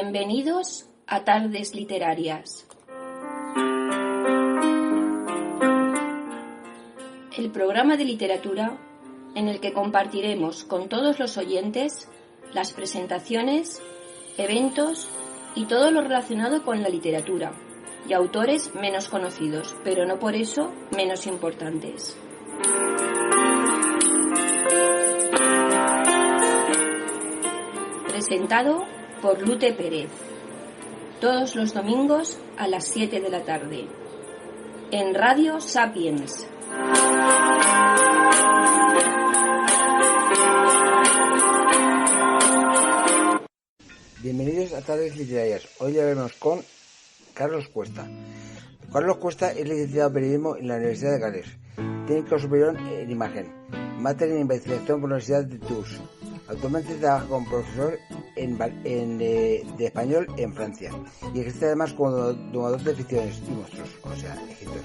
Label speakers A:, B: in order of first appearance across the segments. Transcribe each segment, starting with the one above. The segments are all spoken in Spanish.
A: Bienvenidos a Tardes Literarias. El programa de literatura en el que compartiremos con todos los oyentes las presentaciones, eventos y todo lo relacionado con la literatura y autores menos conocidos, pero no por eso menos importantes. Presentado por Lute Pérez, todos los domingos a las 7 de la tarde, en Radio Sapiens.
B: Bienvenidos a Tardes Literarias. Hoy hablaremos con Carlos Cuesta. Carlos Cuesta es licenciado en Periodismo en la Universidad de Gales, técnico superior en Imagen, máster en Investigación por la Universidad de Tours. Actualmente trabaja como profesor de español en Francia y ejerce además como domador de ficciones y monstruos, o sea, escritor.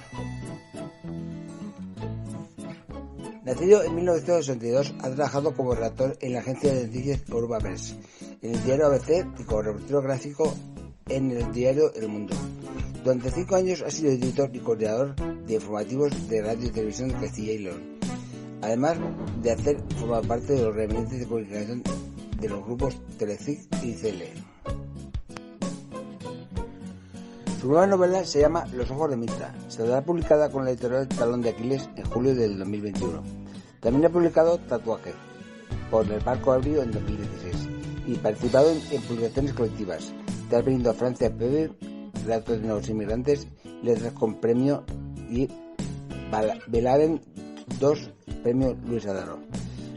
B: Nacido en 1962, ha trabajado como redactor en la agencia de noticias Europa Press, en el diario ABC y como reportero gráfico en el diario El Mundo. Durante 5 años ha sido editor y coordinador de informativos de Radio y Televisión de Castilla y León, además de hacer formar parte de los gabinetes de comunicación de los grupos Telecinco y CL. Su nueva novela se llama Los ojos de Mitra. Saldrá publicada con la editorial Talón de Aquiles en julio del 2021. También ha publicado Tatuaje por el Barco Abril en 2016 y participado en publicaciones colectivas. Te ha venido a Francia PB, Relatos de Nuevos Inmigrantes, Letras con Premio y Belaren 2, Premio Luis Adaro.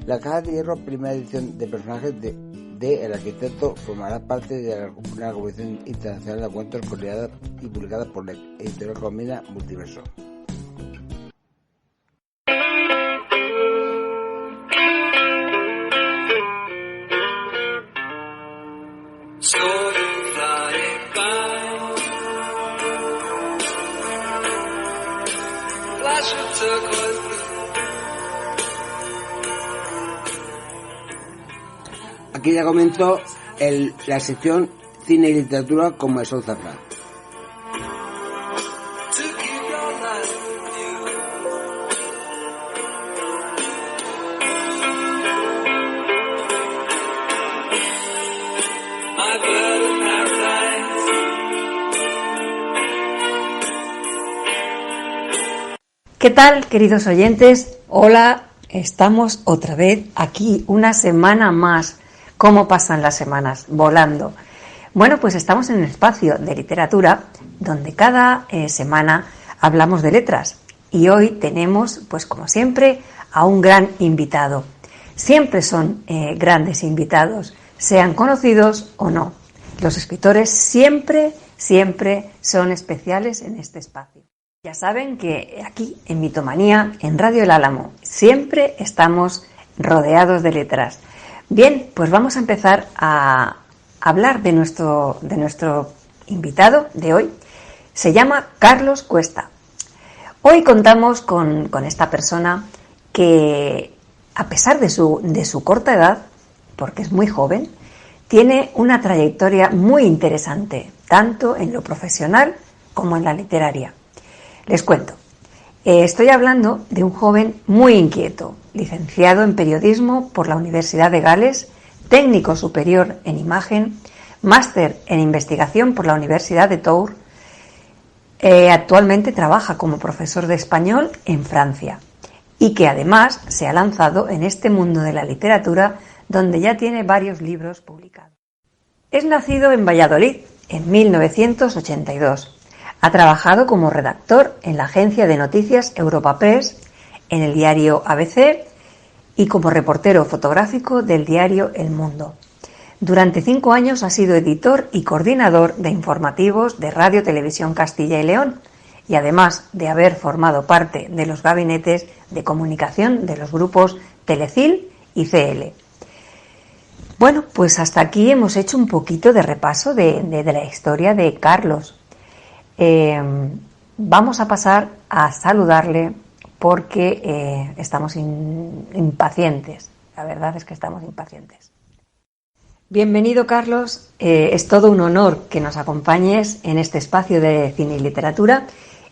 B: La Caja de Hierro, primera edición de personajes de El Arquitecto, formará parte de una colección internacional de cuentos coordinada y publicada por la editorial colombiana Multiverso. Aquí ya comento la sección Cine y Literatura con Marisol Zafra.
C: ¿Qué tal, queridos oyentes? Hola, estamos otra vez aquí, una semana más. ¿Cómo pasan las semanas? Volando. Bueno, pues estamos en el espacio de literatura, donde cada semana hablamos de letras. Y hoy tenemos, pues como siempre, a un gran invitado. Siempre son grandes invitados, sean conocidos o no. Los escritores siempre son especiales en este espacio. Ya saben que aquí, en Mitomanía, en Radio El Álamo, siempre estamos rodeados de letras. Bien, pues vamos a empezar a hablar de nuestro invitado de hoy. Se llama Carlos Cuesta. Hoy contamos con esta persona que, a pesar de su corta edad, porque es muy joven, tiene una trayectoria muy interesante, tanto en lo profesional como en la literaria. Les cuento. Estoy hablando de un joven muy inquieto, licenciado en Periodismo por la Universidad de Gales, técnico superior en Imagen, máster en Investigación por la Universidad de Tours. Actualmente trabaja como profesor de español en Francia y que además se ha lanzado en este mundo de la literatura, donde ya tiene varios libros publicados. Es nacido en Valladolid en 1982. Ha trabajado como redactor en la agencia de noticias Europa Press, en el diario ABC y como reportero fotográfico del diario El Mundo. Durante 5 años ha sido editor y coordinador de informativos de Radio Televisión Castilla y León y además de haber formado parte de los gabinetes de comunicación de los grupos Telecil y CL. Bueno, pues hasta aquí hemos hecho un poquito de repaso de la historia de Carlos. Vamos a pasar a saludarle porque estamos impacientes. La verdad es que estamos impacientes. Bienvenido, Carlos. Es todo un honor que nos acompañes en este espacio de cine y literatura,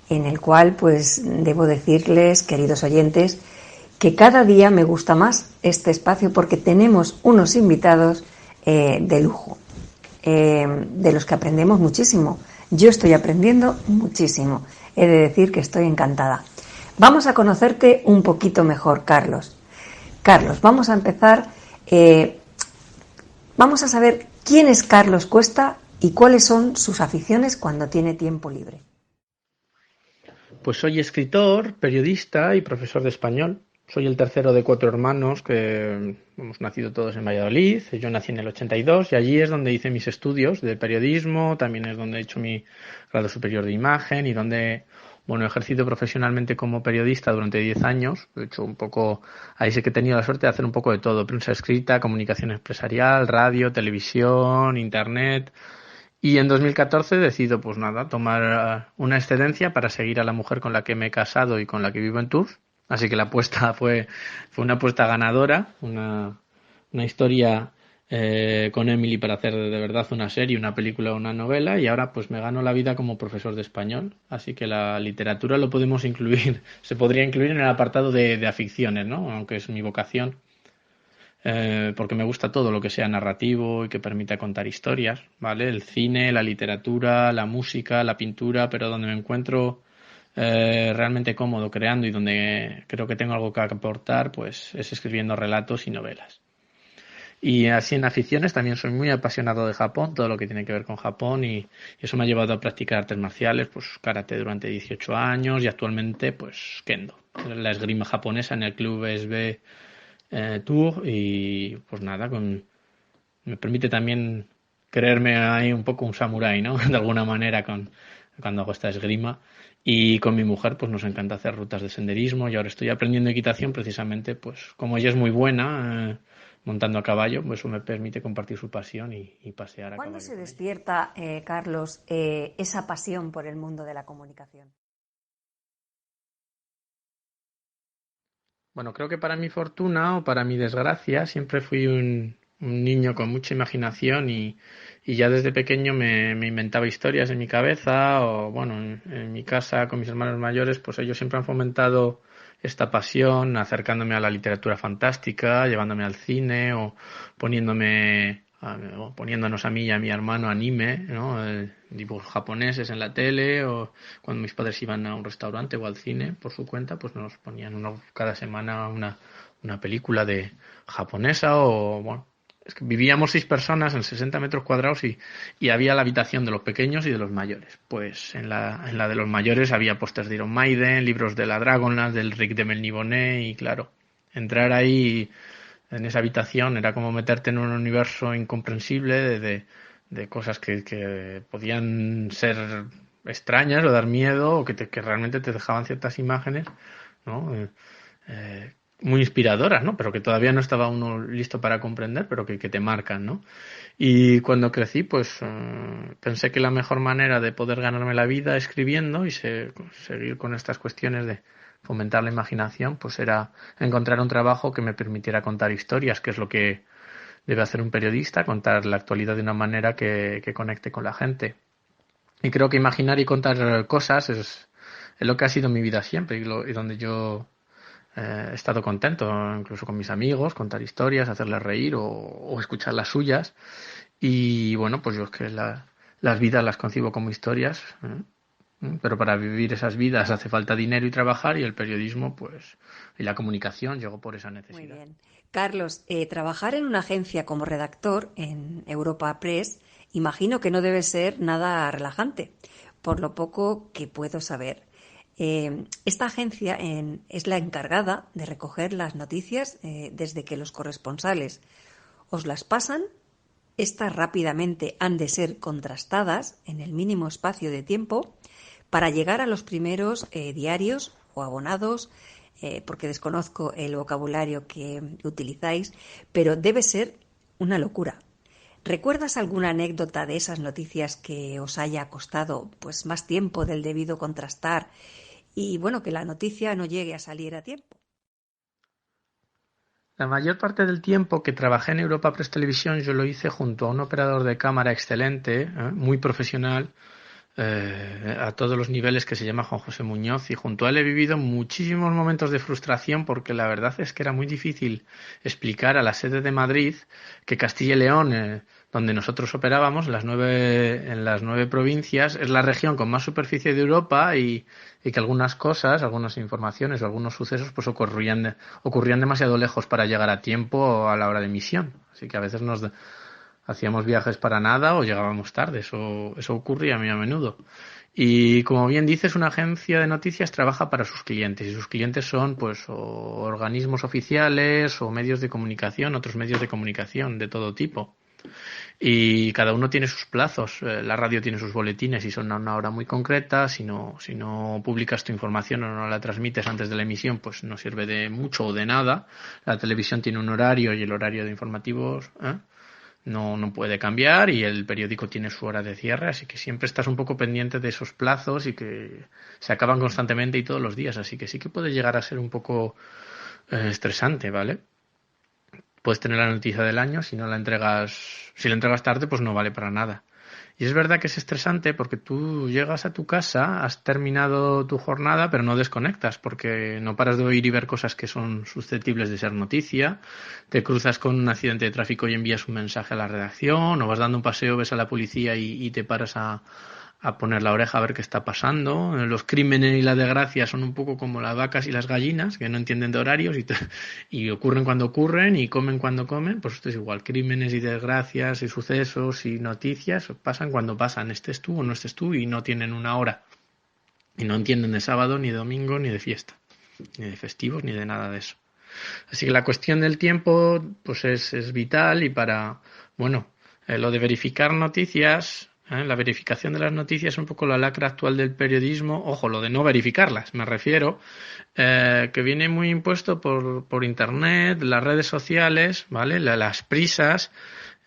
C: en el cual, pues, debo decirles, queridos oyentes, que cada día me gusta más este espacio porque tenemos unos invitados de lujo, de los que aprendemos muchísimo. Yo estoy aprendiendo muchísimo. He de decir que estoy encantada. Vamos a conocerte un poquito mejor, Carlos. Carlos, vamos a empezar. Vamos a saber quién es Carlos Cuesta y cuáles son sus aficiones cuando tiene tiempo libre.
D: Pues soy escritor, periodista y profesor de español. Soy el tercero de 4 hermanos que hemos nacido todos en Valladolid. Yo nací en el 82 y allí es donde hice mis estudios de periodismo, también es donde he hecho mi grado superior de imagen y donde he ejercido profesionalmente como periodista durante 10 años. He hecho un poco, ahí sí que he tenido la suerte de hacer un poco de todo: prensa escrita, comunicación empresarial, radio, televisión, internet. Y en 2014 decido, pues nada, tomar una excedencia para seguir a la mujer con la que me he casado y con la que vivo en Tours. Así que la apuesta fue una apuesta ganadora, una historia con Emily para hacer de verdad una serie, una película o una novela, y ahora pues me gano la vida como profesor de español. Así que la literatura lo podemos incluir, se podría incluir en el apartado de aficiones, ¿no? Aunque es mi vocación, porque me gusta todo lo que sea narrativo y que permita contar historias, ¿vale? El cine, la literatura, la música, la pintura, pero donde me encuentro realmente cómodo creando y donde creo que tengo algo que aportar, pues es escribiendo relatos y novelas. Y así en aficiones también soy muy apasionado de Japón, todo lo que tiene que ver con Japón, y eso me ha llevado a practicar artes marciales, pues karate durante 18 años y actualmente pues kendo, la esgrima japonesa en el club SB Tour, y pues nada, me permite también creerme ahí un poco un samurái, ¿no? De alguna manera cuando hago esta esgrima. Y con mi mujer pues nos encanta hacer rutas de senderismo, y ahora estoy aprendiendo equitación precisamente, pues como ella es muy buena montando a caballo, pues eso me permite compartir su pasión y pasear a caballo.
C: ¿Cuándo se despierta, Carlos, esa pasión por el mundo de la comunicación?
D: Bueno, creo que para mi fortuna o para mi desgracia siempre fui un niño con mucha imaginación, y ya desde pequeño me inventaba historias en mi cabeza, o bueno, en mi casa con mis hermanos mayores, pues ellos siempre han fomentado esta pasión, acercándome a la literatura fantástica, llevándome al cine o poniéndonos a mí y a mi hermano anime, ¿no? Dibujos japoneses en la tele, o cuando mis padres iban a un restaurante o al cine por su cuenta, pues nos ponían cada semana una película de japonesa, o bueno, es que vivíamos 6 personas en 60 metros cuadrados, y había la habitación de los pequeños y de los mayores. Pues en la de los mayores había pósters de Iron Maiden, libros de la Dragonlance, del Rick de Melniboné, y claro, entrar ahí en esa habitación era como meterte en un universo incomprensible de cosas que podían ser extrañas o dar miedo, o que realmente te dejaban ciertas imágenes, ¿no? Muy inspiradoras, ¿no? Pero que todavía no estaba uno listo para comprender, pero que te marcan, ¿no? Y cuando crecí, pues pensé que la mejor manera de poder ganarme la vida escribiendo y seguir con estas cuestiones de fomentar la imaginación, pues era encontrar un trabajo que me permitiera contar historias, que es lo que debe hacer un periodista: contar la actualidad de una manera que conecte con la gente. Y creo que imaginar y contar cosas es lo que ha sido mi vida siempre, y donde yo he estado contento, incluso con mis amigos, contar historias, hacerles reír o escuchar las suyas. Y bueno, pues yo es que las vidas las concibo como historias, pero para vivir esas vidas hace falta dinero y trabajar, y el periodismo pues y la comunicación llegó por esa necesidad.
C: Muy bien. Carlos, trabajar en una agencia como redactor en Europa Press, imagino que no debe ser nada relajante, por lo poco que puedo saber. Esta agencia es la encargada de recoger las noticias desde que los corresponsales os las pasan. Estas rápidamente han de ser contrastadas en el mínimo espacio de tiempo para llegar a los primeros diarios o abonados, porque desconozco el vocabulario que utilizáis, pero debe ser una locura. ¿Recuerdas alguna anécdota de esas noticias que os haya costado pues más tiempo del debido contrastar y bueno, que la noticia no llegue a salir a tiempo?
D: La mayor parte del tiempo que trabajé en Europa Press Televisión yo lo hice junto a un operador de cámara excelente, muy profesional, a todos los niveles, que se llama Juan José Muñoz, y junto a él he vivido muchísimos momentos de frustración porque la verdad es que era muy difícil explicar a la sede de Madrid que Castilla y León, donde nosotros operábamos, en las 9 provincias, es la región con más superficie de Europa y que algunas cosas, algunas informaciones o algunos sucesos pues ocurrían demasiado lejos para llegar a tiempo a la hora de emisión. Así que a veces hacíamos viajes para nada o llegábamos tarde. Eso ocurría muy a menudo. Y como bien dices, una agencia de noticias trabaja para sus clientes, y sus clientes son pues o organismos oficiales o medios de comunicación, otros medios de comunicación de todo tipo. Y cada uno tiene sus plazos. La radio tiene sus boletines y son a una hora muy concreta. Si no publicas tu información o no la transmites antes de la emisión, pues no sirve de mucho o de nada. La televisión tiene un horario y el horario de informativos no puede cambiar, y el periódico tiene su hora de cierre, así que siempre estás un poco pendiente de esos plazos y que se acaban constantemente y todos los días, así que sí que puede llegar a ser un poco estresante, ¿vale? Puedes tener la noticia del año, si la entregas tarde, pues no vale para nada. Y es verdad que es estresante porque tú llegas a tu casa, has terminado tu jornada, pero no desconectas porque no paras de oír y ver cosas que son susceptibles de ser noticia. Te cruzas con un accidente de tráfico y envías un mensaje a la redacción, o vas dando un paseo, ves a la policía y te paras a poner la oreja a ver qué está pasando. Los crímenes y la desgracia son un poco como las vacas y las gallinas, que no entienden de horarios y ocurren cuando ocurren y comen cuando comen. Pues esto es igual. Crímenes y desgracias y sucesos y noticias pasan cuando pasan, estés tú o no estés tú, y no tienen una hora. Y no entienden de sábado, ni de domingo, ni de fiesta, ni de festivos, ni de nada de eso. Así que la cuestión del tiempo pues es vital, y lo de verificar noticias, la verificación de las noticias es un poco la lacra actual del periodismo. Ojo, lo de no verificarlas, me refiero, que viene muy impuesto por Internet, las redes sociales, ¿vale? Las prisas,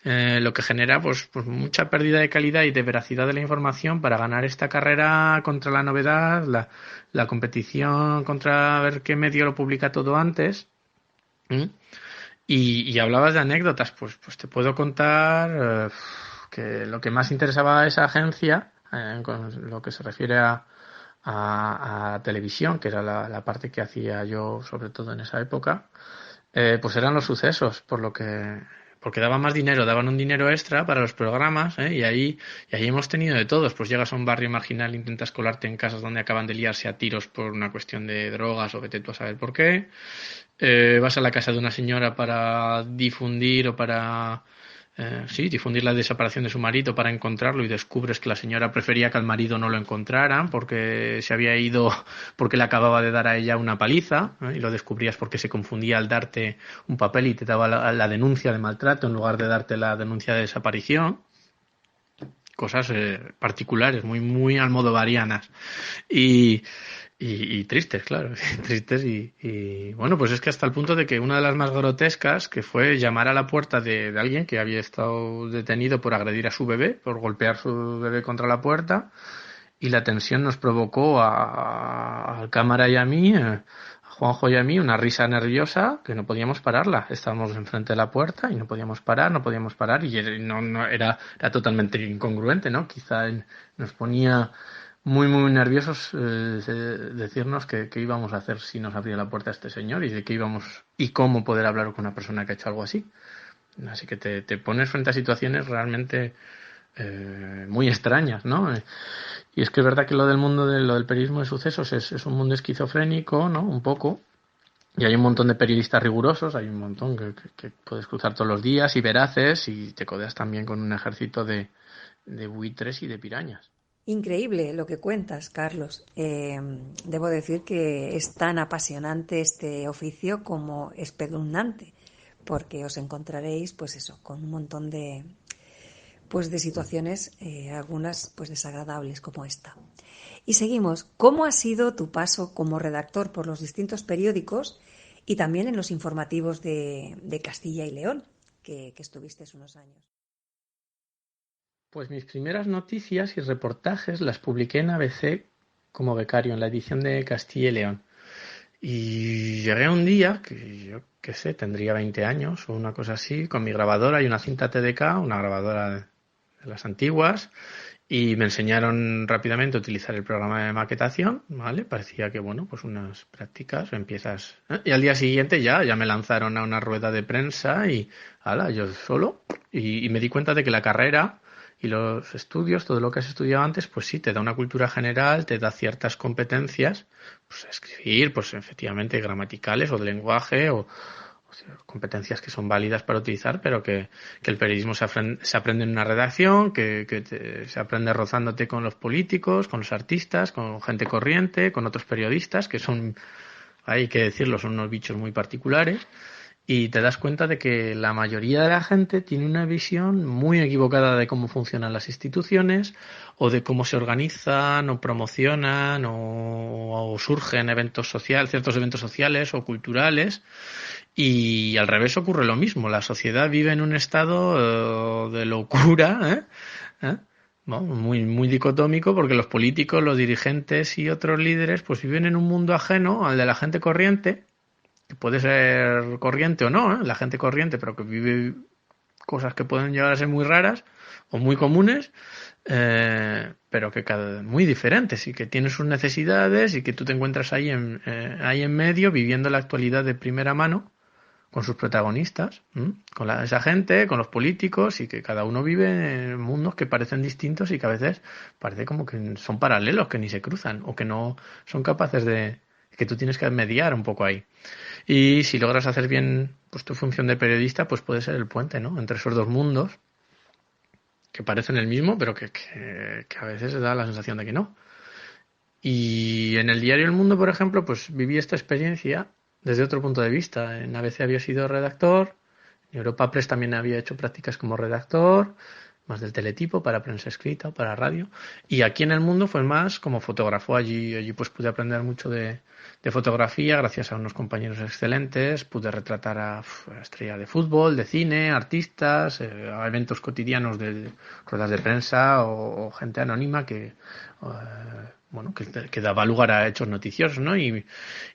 D: lo que genera pues mucha pérdida de calidad y de veracidad de la información para ganar esta carrera contra la novedad, la competición contra ver qué medio lo publica todo antes. Y hablabas de anécdotas, pues te puedo contar que lo que más interesaba a esa agencia, con lo que se refiere a televisión, que era la parte que hacía yo sobre todo en esa época, pues eran los sucesos, porque daban más dinero, daban un dinero extra para los programas, y ahí hemos tenido de todos. Pues llegas a un barrio marginal, intentas colarte en casas donde acaban de liarse a tiros por una cuestión de drogas o vete tú a saber por qué. Vas a la casa de una señora para difundir difundir la desaparición de su marido, para encontrarlo, y descubres que la señora prefería que al marido no lo encontraran porque se había ido, porque le acababa de dar a ella una paliza, y lo descubrías porque se confundía al darte un papel y te daba la denuncia de maltrato en lugar de darte la denuncia de desaparición. Cosas particulares, muy, muy almodovarianas. Y tristes, claro, tristes y bueno, pues es que hasta el punto de que una de las más grotescas, que fue llamar a la puerta de alguien que había estado detenido por agredir a su bebé, por golpear su bebé contra la puerta, y la tensión nos provocó al cámara y a mí, a Juanjo y a mí, una risa nerviosa que no podíamos pararla. Estábamos enfrente de la puerta y no podíamos parar, y era totalmente incongruente, ¿no? Quizá nos ponía muy, muy nerviosos decirnos qué íbamos a hacer si nos abría la puerta este señor, y de qué íbamos y cómo poder hablar con una persona que ha hecho algo así. Así que te pones frente a situaciones realmente muy extrañas, ¿no? Y es que es verdad que lo del periodismo de sucesos es un mundo esquizofrénico, ¿no? Un poco. Y hay un montón de periodistas rigurosos, hay un montón que puedes cruzar todos los días y veraces, y te codeas también con un ejército de buitres y de pirañas.
C: Increíble lo que cuentas, Carlos. Debo decir que es tan apasionante este oficio como espeluznante, porque os encontraréis, pues eso, con un montón de situaciones, algunas pues desagradables como esta. Y seguimos. ¿Cómo ha sido tu paso como redactor por los distintos periódicos y también en los informativos de Castilla y León, que estuviste unos años?
D: Pues mis primeras noticias y reportajes las publiqué en ABC como becario en la edición de Castilla y León. Y llegué un día que yo qué sé, tendría 20 años o una cosa así, con mi grabadora y una cinta TDK, una grabadora de las antiguas, y me enseñaron rápidamente a utilizar el programa de maquetación, ¿vale? Parecía que, bueno, pues unas prácticas, empiezas, ¿eh? Y al día siguiente ya me lanzaron a una rueda de prensa y, ala, yo solo, y me di cuenta de que la carrera y los estudios, todo lo que has estudiado antes, pues sí, te da una cultura general, te da ciertas competencias, pues escribir, pues efectivamente gramaticales o de lenguaje o sea, competencias que son válidas para utilizar, pero que el periodismo se aprende en una redacción, se aprende rozándote con los políticos, con los artistas, con gente corriente, con otros periodistas, que son, hay que decirlo, son unos bichos muy particulares, y te das cuenta de que la mayoría de la gente tiene una visión muy equivocada de cómo funcionan las instituciones o de cómo se organizan o promocionan o surgen eventos sociales, ciertos eventos sociales o culturales. Y al revés ocurre lo mismo. La sociedad vive en un estado de locura, ¿eh? Bueno, muy dicotómico, porque los políticos, los dirigentes y otros líderes pues viven en un mundo ajeno al de la gente corriente, que puede ser corriente o no, ¿eh? La gente corriente, pero que vive cosas que pueden llegar a ser muy raras o muy comunes, pero que muy diferentes y que tienen sus necesidades y que tú te encuentras ahí en medio viviendo la actualidad de primera mano con sus protagonistas, con esa gente, con los políticos, y que cada uno vive en mundos que parecen distintos y que a veces parece como que son paralelos, que ni se cruzan o que no son capaces que tú tienes que mediar un poco ahí. Y si logras hacer bien pues tu función de periodista, pues puede ser el puente, ¿no? Entre esos dos mundos que parecen el mismo, pero que a veces da la sensación de que no. Y en el diario El Mundo, por ejemplo, pues viví esta experiencia desde otro punto de vista. En ABC había sido redactor, en Europa Press también había hecho prácticas como redactor, más del teletipo, para prensa escrita, para radio. Y aquí en El Mundo fue más como fotógrafo. Allí pues pude aprender mucho de fotografía gracias a unos compañeros excelentes. Pude retratar a estrellas de fútbol, de cine, artistas, a eventos cotidianos de ruedas de prensa o gente anónima que daba lugar a hechos noticiosos, ¿no?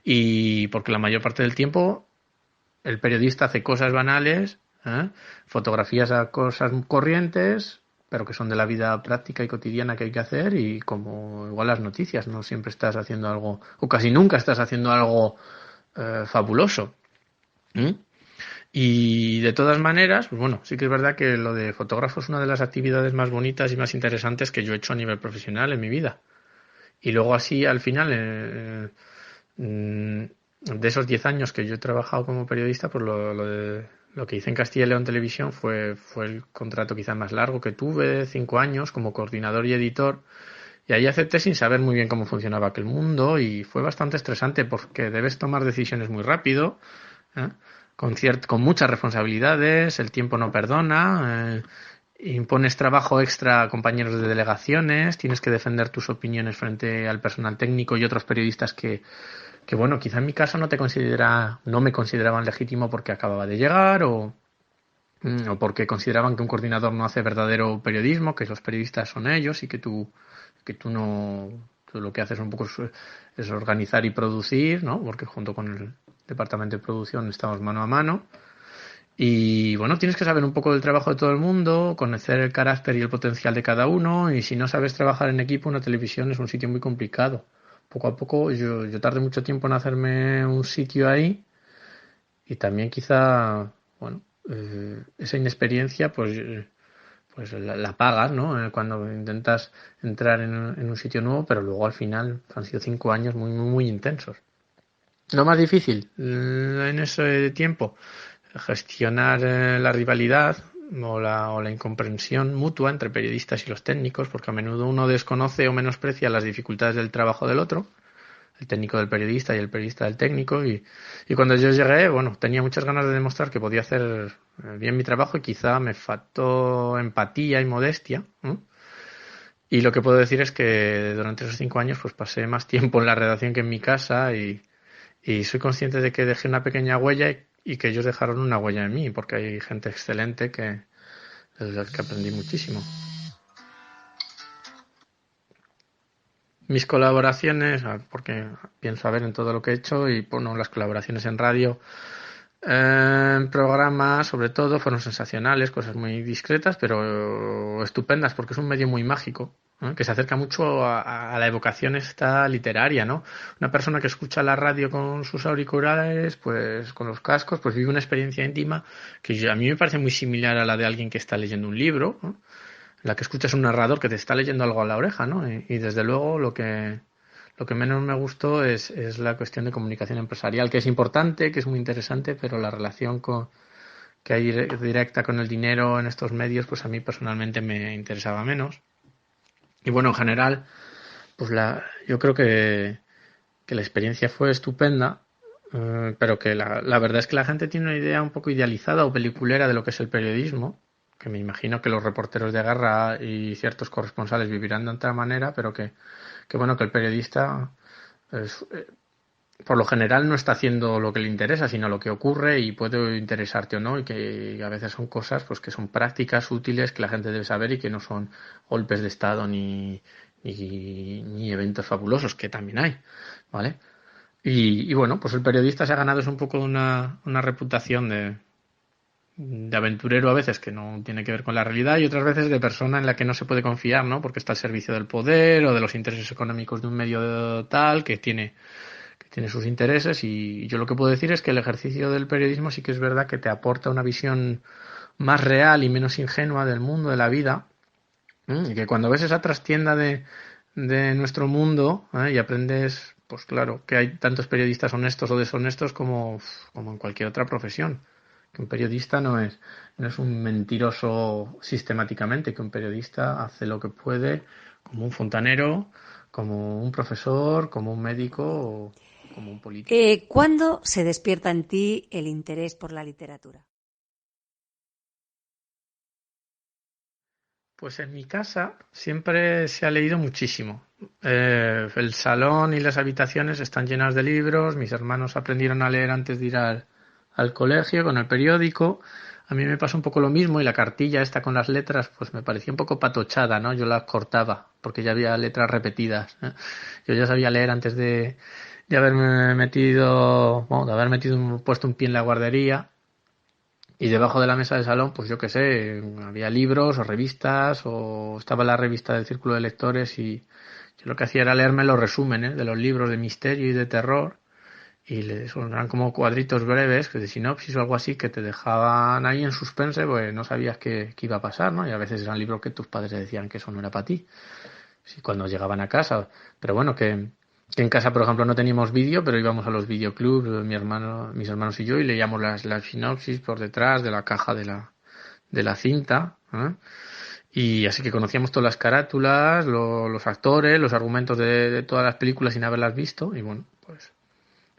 D: Y porque la mayor parte del tiempo el periodista hace cosas banales, fotografías a cosas corrientes, pero que son de la vida práctica y cotidiana que hay que hacer, y como igual las noticias, no siempre estás haciendo algo, o casi nunca estás haciendo algo fabuloso. Y de todas maneras, pues bueno, sí que es verdad que lo de fotógrafo es una de las actividades más bonitas y más interesantes que yo he hecho a nivel profesional en mi vida. Y luego así, al final, de esos 10 años que yo he trabajado como periodista, pues lo que hice en Castilla y León Televisión fue el contrato quizá más largo que tuve, 5 años como coordinador y editor. Y ahí acepté sin saber muy bien cómo funcionaba aquel mundo, y fue bastante estresante porque debes tomar decisiones muy rápido, con muchas responsabilidades, el tiempo no perdona, impones trabajo extra a compañeros de delegaciones, tienes que defender tus opiniones frente al personal técnico y otros periodistas que bueno, quizá en mi caso no me consideraban legítimo porque acababa de llegar o porque consideraban que un coordinador no hace verdadero periodismo, que los periodistas son ellos y que tú no, tú lo que haces un poco es organizar y producir, ¿no? Porque junto con el departamento de producción estamos mano a mano. Y bueno, tienes que saber un poco del trabajo de todo el mundo, conocer el carácter y el potencial de cada uno, y si no sabes trabajar en equipo, una televisión es un sitio muy complicado. Poco a poco yo tardé mucho tiempo en hacerme un sitio ahí, y también quizá, bueno, esa inexperiencia pues la pagas, ¿no? Cuando intentas entrar en un sitio nuevo, pero luego al final han sido 5 años muy, muy, muy intensos. Lo más difícil en ese tiempo, gestionar la rivalidad o la incomprensión mutua entre periodistas y los técnicos, porque a menudo uno desconoce o menosprecia las dificultades del trabajo del otro, el técnico del periodista y el periodista del técnico, y cuando yo llegué, bueno, tenía muchas ganas de demostrar que podía hacer bien mi trabajo, y quizá me faltó empatía y modestia, ¿no? Y lo que puedo decir es que durante esos 5 años pues pasé más tiempo en la redacción que en mi casa, y soy consciente de que dejé una pequeña huella y que ellos dejaron una huella en mí, porque hay gente excelente de la que aprendí muchísimo. Mis colaboraciones, porque pienso a ver en todo lo que he hecho, y bueno, las colaboraciones en radio Programas, sobre todo, fueron sensacionales, cosas muy discretas, pero estupendas, porque es un medio muy mágico, ¿no? Que se acerca mucho a la evocación esta literaria, ¿no? Una persona que escucha la radio con sus auriculares, pues con los cascos, pues vive una experiencia íntima que a mí me parece muy similar a la de alguien que está leyendo un libro, ¿no? En la que escuchas un narrador que te está leyendo algo a la oreja, ¿no? Y desde luego lo que menos me gustó es la cuestión de comunicación empresarial, que es importante, que es muy interesante, pero la relación que hay directa con el dinero en estos medios, pues a mí personalmente me interesaba menos. Y bueno, en general, pues yo creo que la experiencia fue estupenda, pero que la verdad es que la gente tiene una idea un poco idealizada o peliculera de lo que es el periodismo, que me imagino que los reporteros de guerra y ciertos corresponsales vivirán de otra manera, pero que bueno, que el periodista es, por lo general no está haciendo lo que le interesa, sino lo que ocurre y puede interesarte o no, y que a veces son cosas pues que son prácticas, útiles, que la gente debe saber y que no son golpes de estado ni eventos fabulosos, que también hay, ¿vale? Y bueno, pues el periodista se ha ganado es un poco una reputación de aventurero a veces que no tiene que ver con la realidad y otras veces de persona en la que no se puede confiar, ¿no? Porque está al servicio del poder o de los intereses económicos de un medio tal que tiene sus intereses y yo lo que puedo decir es que el ejercicio del periodismo sí que es verdad que te aporta una visión más real y menos ingenua del mundo, de la vida, y que cuando ves esa trastienda de nuestro mundo, y aprendes, pues claro, que hay tantos periodistas honestos o deshonestos como en cualquier otra profesión. Que un periodista no es un mentiroso sistemáticamente, que un periodista hace lo que puede, como un fontanero, como un profesor, como un médico o como un político.
C: ¿Cuándo se despierta en ti el interés por la literatura?
D: Pues en mi casa siempre se ha leído muchísimo. El salón y las habitaciones están llenas de libros. Mis hermanos aprendieron a leer antes de ir al colegio con el periódico. A mí me pasó un poco lo mismo y la cartilla esta con las letras pues me parecía un poco patochada, ¿no? Yo las cortaba porque ya había letras repetidas, ¿eh? Yo ya sabía leer antes de haberme metido, bueno, de haber metido puesto un pie en la guardería. Y debajo de la mesa del salón, pues yo qué sé, había libros o revistas o estaba la revista del Círculo de Lectores y yo lo que hacía era leerme los resúmenes de los libros de misterio y de terror y eran como cuadritos breves de sinopsis o algo así que te dejaban ahí en suspense pues no sabías qué iba a pasar, ¿no? Y a veces eran libros que tus padres decían que eso no era para ti, sí, cuando llegaban a casa. Pero bueno, que en casa, por ejemplo, no teníamos vídeo, pero íbamos a los videoclubs, mis hermanos y yo, y leíamos las sinopsis por detrás de la caja de la cinta, ¿eh? Y así que conocíamos todas las carátulas, los actores, los argumentos de todas las películas sin haberlas visto, y bueno, pues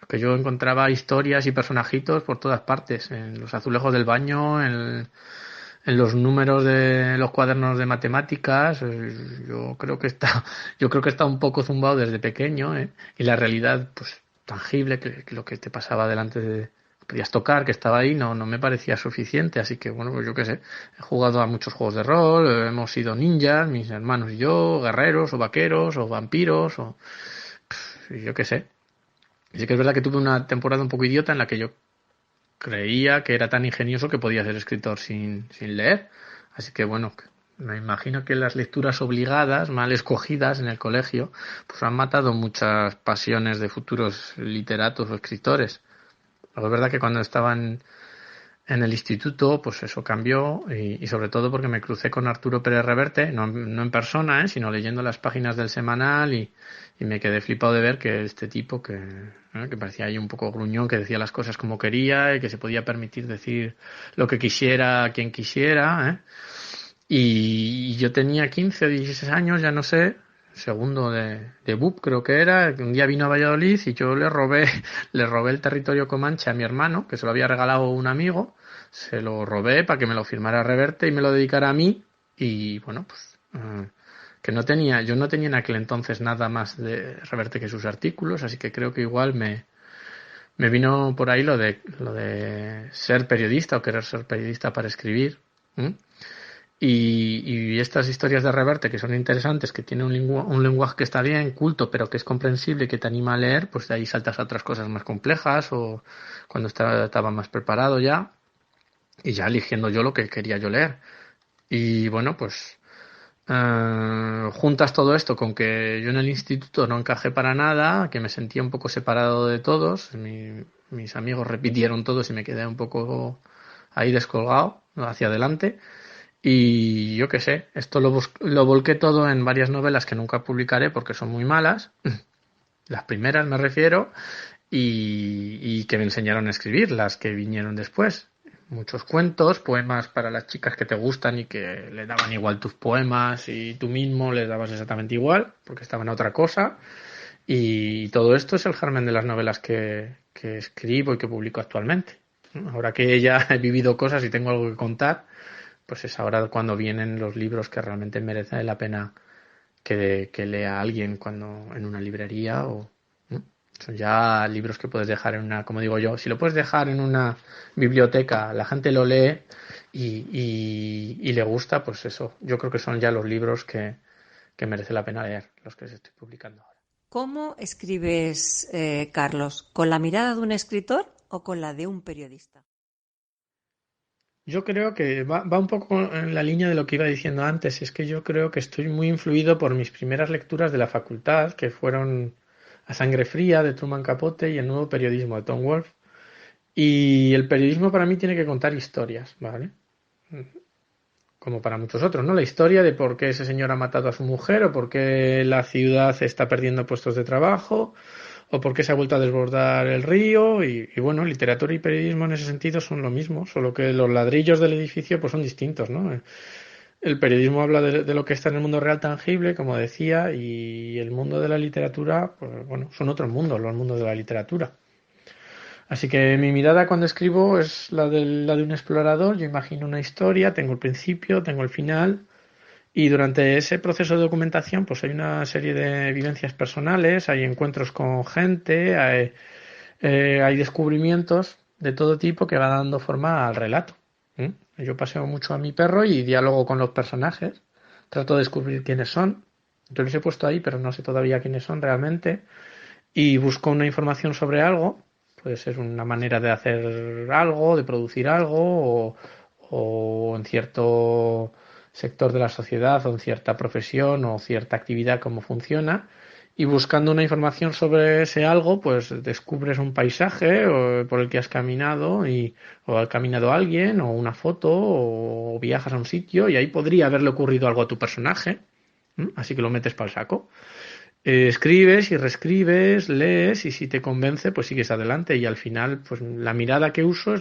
D: que yo encontraba historias y personajitos por todas partes, en los azulejos del baño, en los números de los cuadernos de matemáticas. Yo creo que está un poco zumbado desde pequeño, ¿eh? Y la realidad pues tangible que lo que te pasaba delante podías tocar, que estaba ahí, no me parecía suficiente, así que bueno, pues yo qué sé, he jugado a muchos juegos de rol, hemos sido ninjas, mis hermanos y yo, guerreros o vaqueros o vampiros o yo qué sé. Y sí que es verdad que tuve una temporada un poco idiota en la que yo creía que era tan ingenioso que podía ser escritor sin leer. Así que bueno, me imagino que las lecturas obligadas, mal escogidas en el colegio, pues han matado muchas pasiones de futuros literatos o escritores. Luego es verdad que cuando estaban en el instituto, pues eso cambió y sobre todo porque me crucé con Arturo Pérez Reverte, no en persona, sino leyendo las páginas del semanal y me quedé flipado de ver que este tipo que parecía ahí un poco gruñón, que decía las cosas como quería y que se podía permitir decir lo que quisiera a quien quisiera, ¿eh? Y yo tenía 15 o 16 años, ya no sé, segundo de BUP creo que era, que un día vino a Valladolid y yo le robé el territorio Comanche a mi hermano, que se lo había regalado un amigo, se lo robé para que me lo firmara Reverte y me lo dedicara a mí y bueno, pues yo no tenía en aquel entonces nada más de Reverte que sus artículos, así que creo que igual me vino por ahí lo de ser periodista o querer ser periodista para escribir, ¿eh? Y estas historias de Reverte, que son interesantes, que tienen un lenguaje que está bien, culto, pero que es comprensible y que te anima a leer, pues de ahí saltas a otras cosas más complejas o cuando estaba más preparado ya y ya eligiendo yo lo que quería yo leer. Y bueno, pues juntas todo esto con que yo en el instituto no encajé para nada, que me sentía un poco separado de todos, mis amigos repitieron todos y me quedé un poco ahí descolgado hacia adelante. Y yo qué sé, esto lo volqué todo en varias novelas que nunca publicaré porque son muy malas, las primeras me refiero, y que me enseñaron a escribir, las que vinieron después. Muchos cuentos, poemas para las chicas que te gustan y que le daban igual tus poemas y tú mismo les dabas exactamente igual porque estaban a otra cosa. Y todo esto es el germen de las novelas que escribo y que publico actualmente. Ahora que ya he vivido cosas y tengo algo que contar, pues es ahora cuando vienen los libros que realmente merecen la pena que lea alguien cuando en una librería o son ya libros que puedes dejar en una, como digo yo, si lo puedes dejar en una biblioteca, la gente lo lee y le gusta, pues eso, yo creo que son ya los libros que merece la pena leer, los que estoy publicando ahora.
C: ¿Cómo escribes, Carlos? ¿Con la mirada de un escritor o con la de un periodista?
D: Yo creo que va un poco en la línea de lo que iba diciendo antes. Es que yo creo que estoy muy influido por mis primeras lecturas de la facultad, que fueron A Sangre Fría, de Truman Capote, y El Nuevo Periodismo, de Tom Wolfe. Y el periodismo para mí tiene que contar historias, ¿vale? Como para muchos otros, ¿no? La historia de por qué ese señor ha matado a su mujer, o por qué la ciudad está perdiendo puestos de trabajo, o por qué se ha vuelto a desbordar el río. Y bueno, literatura y periodismo en ese sentido son lo mismo, solo que los ladrillos del edificio pues son distintos, ¿no? El periodismo habla de lo que está en el mundo real tangible, como decía, y el mundo de la literatura, pues bueno, son otros mundos, los mundos de la literatura. Así que mi mirada cuando escribo es la de un explorador. Yo imagino una historia, tengo el principio, tengo el final, y durante ese proceso de documentación pues hay una serie de vivencias personales, hay encuentros con gente, hay descubrimientos de todo tipo que van dando forma al relato. Yo paseo mucho a mi perro y diálogo con los personajes, trato de descubrir quiénes son. Yo los he puesto ahí, pero no sé todavía quiénes son realmente, y busco una información sobre algo. Puede ser una manera de hacer algo, de producir algo, o en cierto sector de la sociedad, o en cierta profesión, o cierta actividad, cómo funciona. Y buscando una información sobre ese algo, pues descubres un paisaje por el que has caminado, o ha caminado alguien, o una foto, o viajas a un sitio, y ahí podría haberle ocurrido algo a tu personaje. Así que lo metes para el saco. Escribes y reescribes, lees y si te convence pues sigues adelante y al final pues la mirada que uso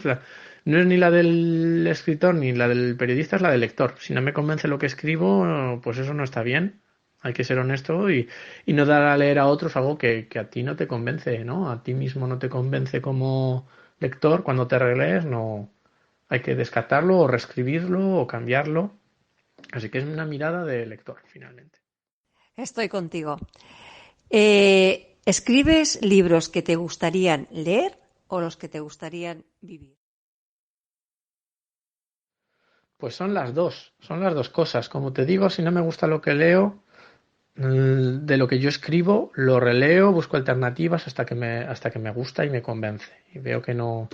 D: no es ni la del escritor ni la del periodista, es la del lector. Si no me convence lo que escribo pues eso no está bien. Hay que ser honesto y no dar a leer a otros algo que a ti no te convence, ¿no? A ti mismo no te convence como lector, cuando te relees no hay que descartarlo o reescribirlo o cambiarlo. Así que es una mirada de lector finalmente.
C: Estoy contigo. ¿Escribes libros que te gustarían leer o los que te gustarían vivir?
D: Pues son las dos cosas. Como te digo, si no me gusta lo que leo, de lo que yo escribo, lo releo, busco alternativas hasta que me gusta y me convence. Y veo que no,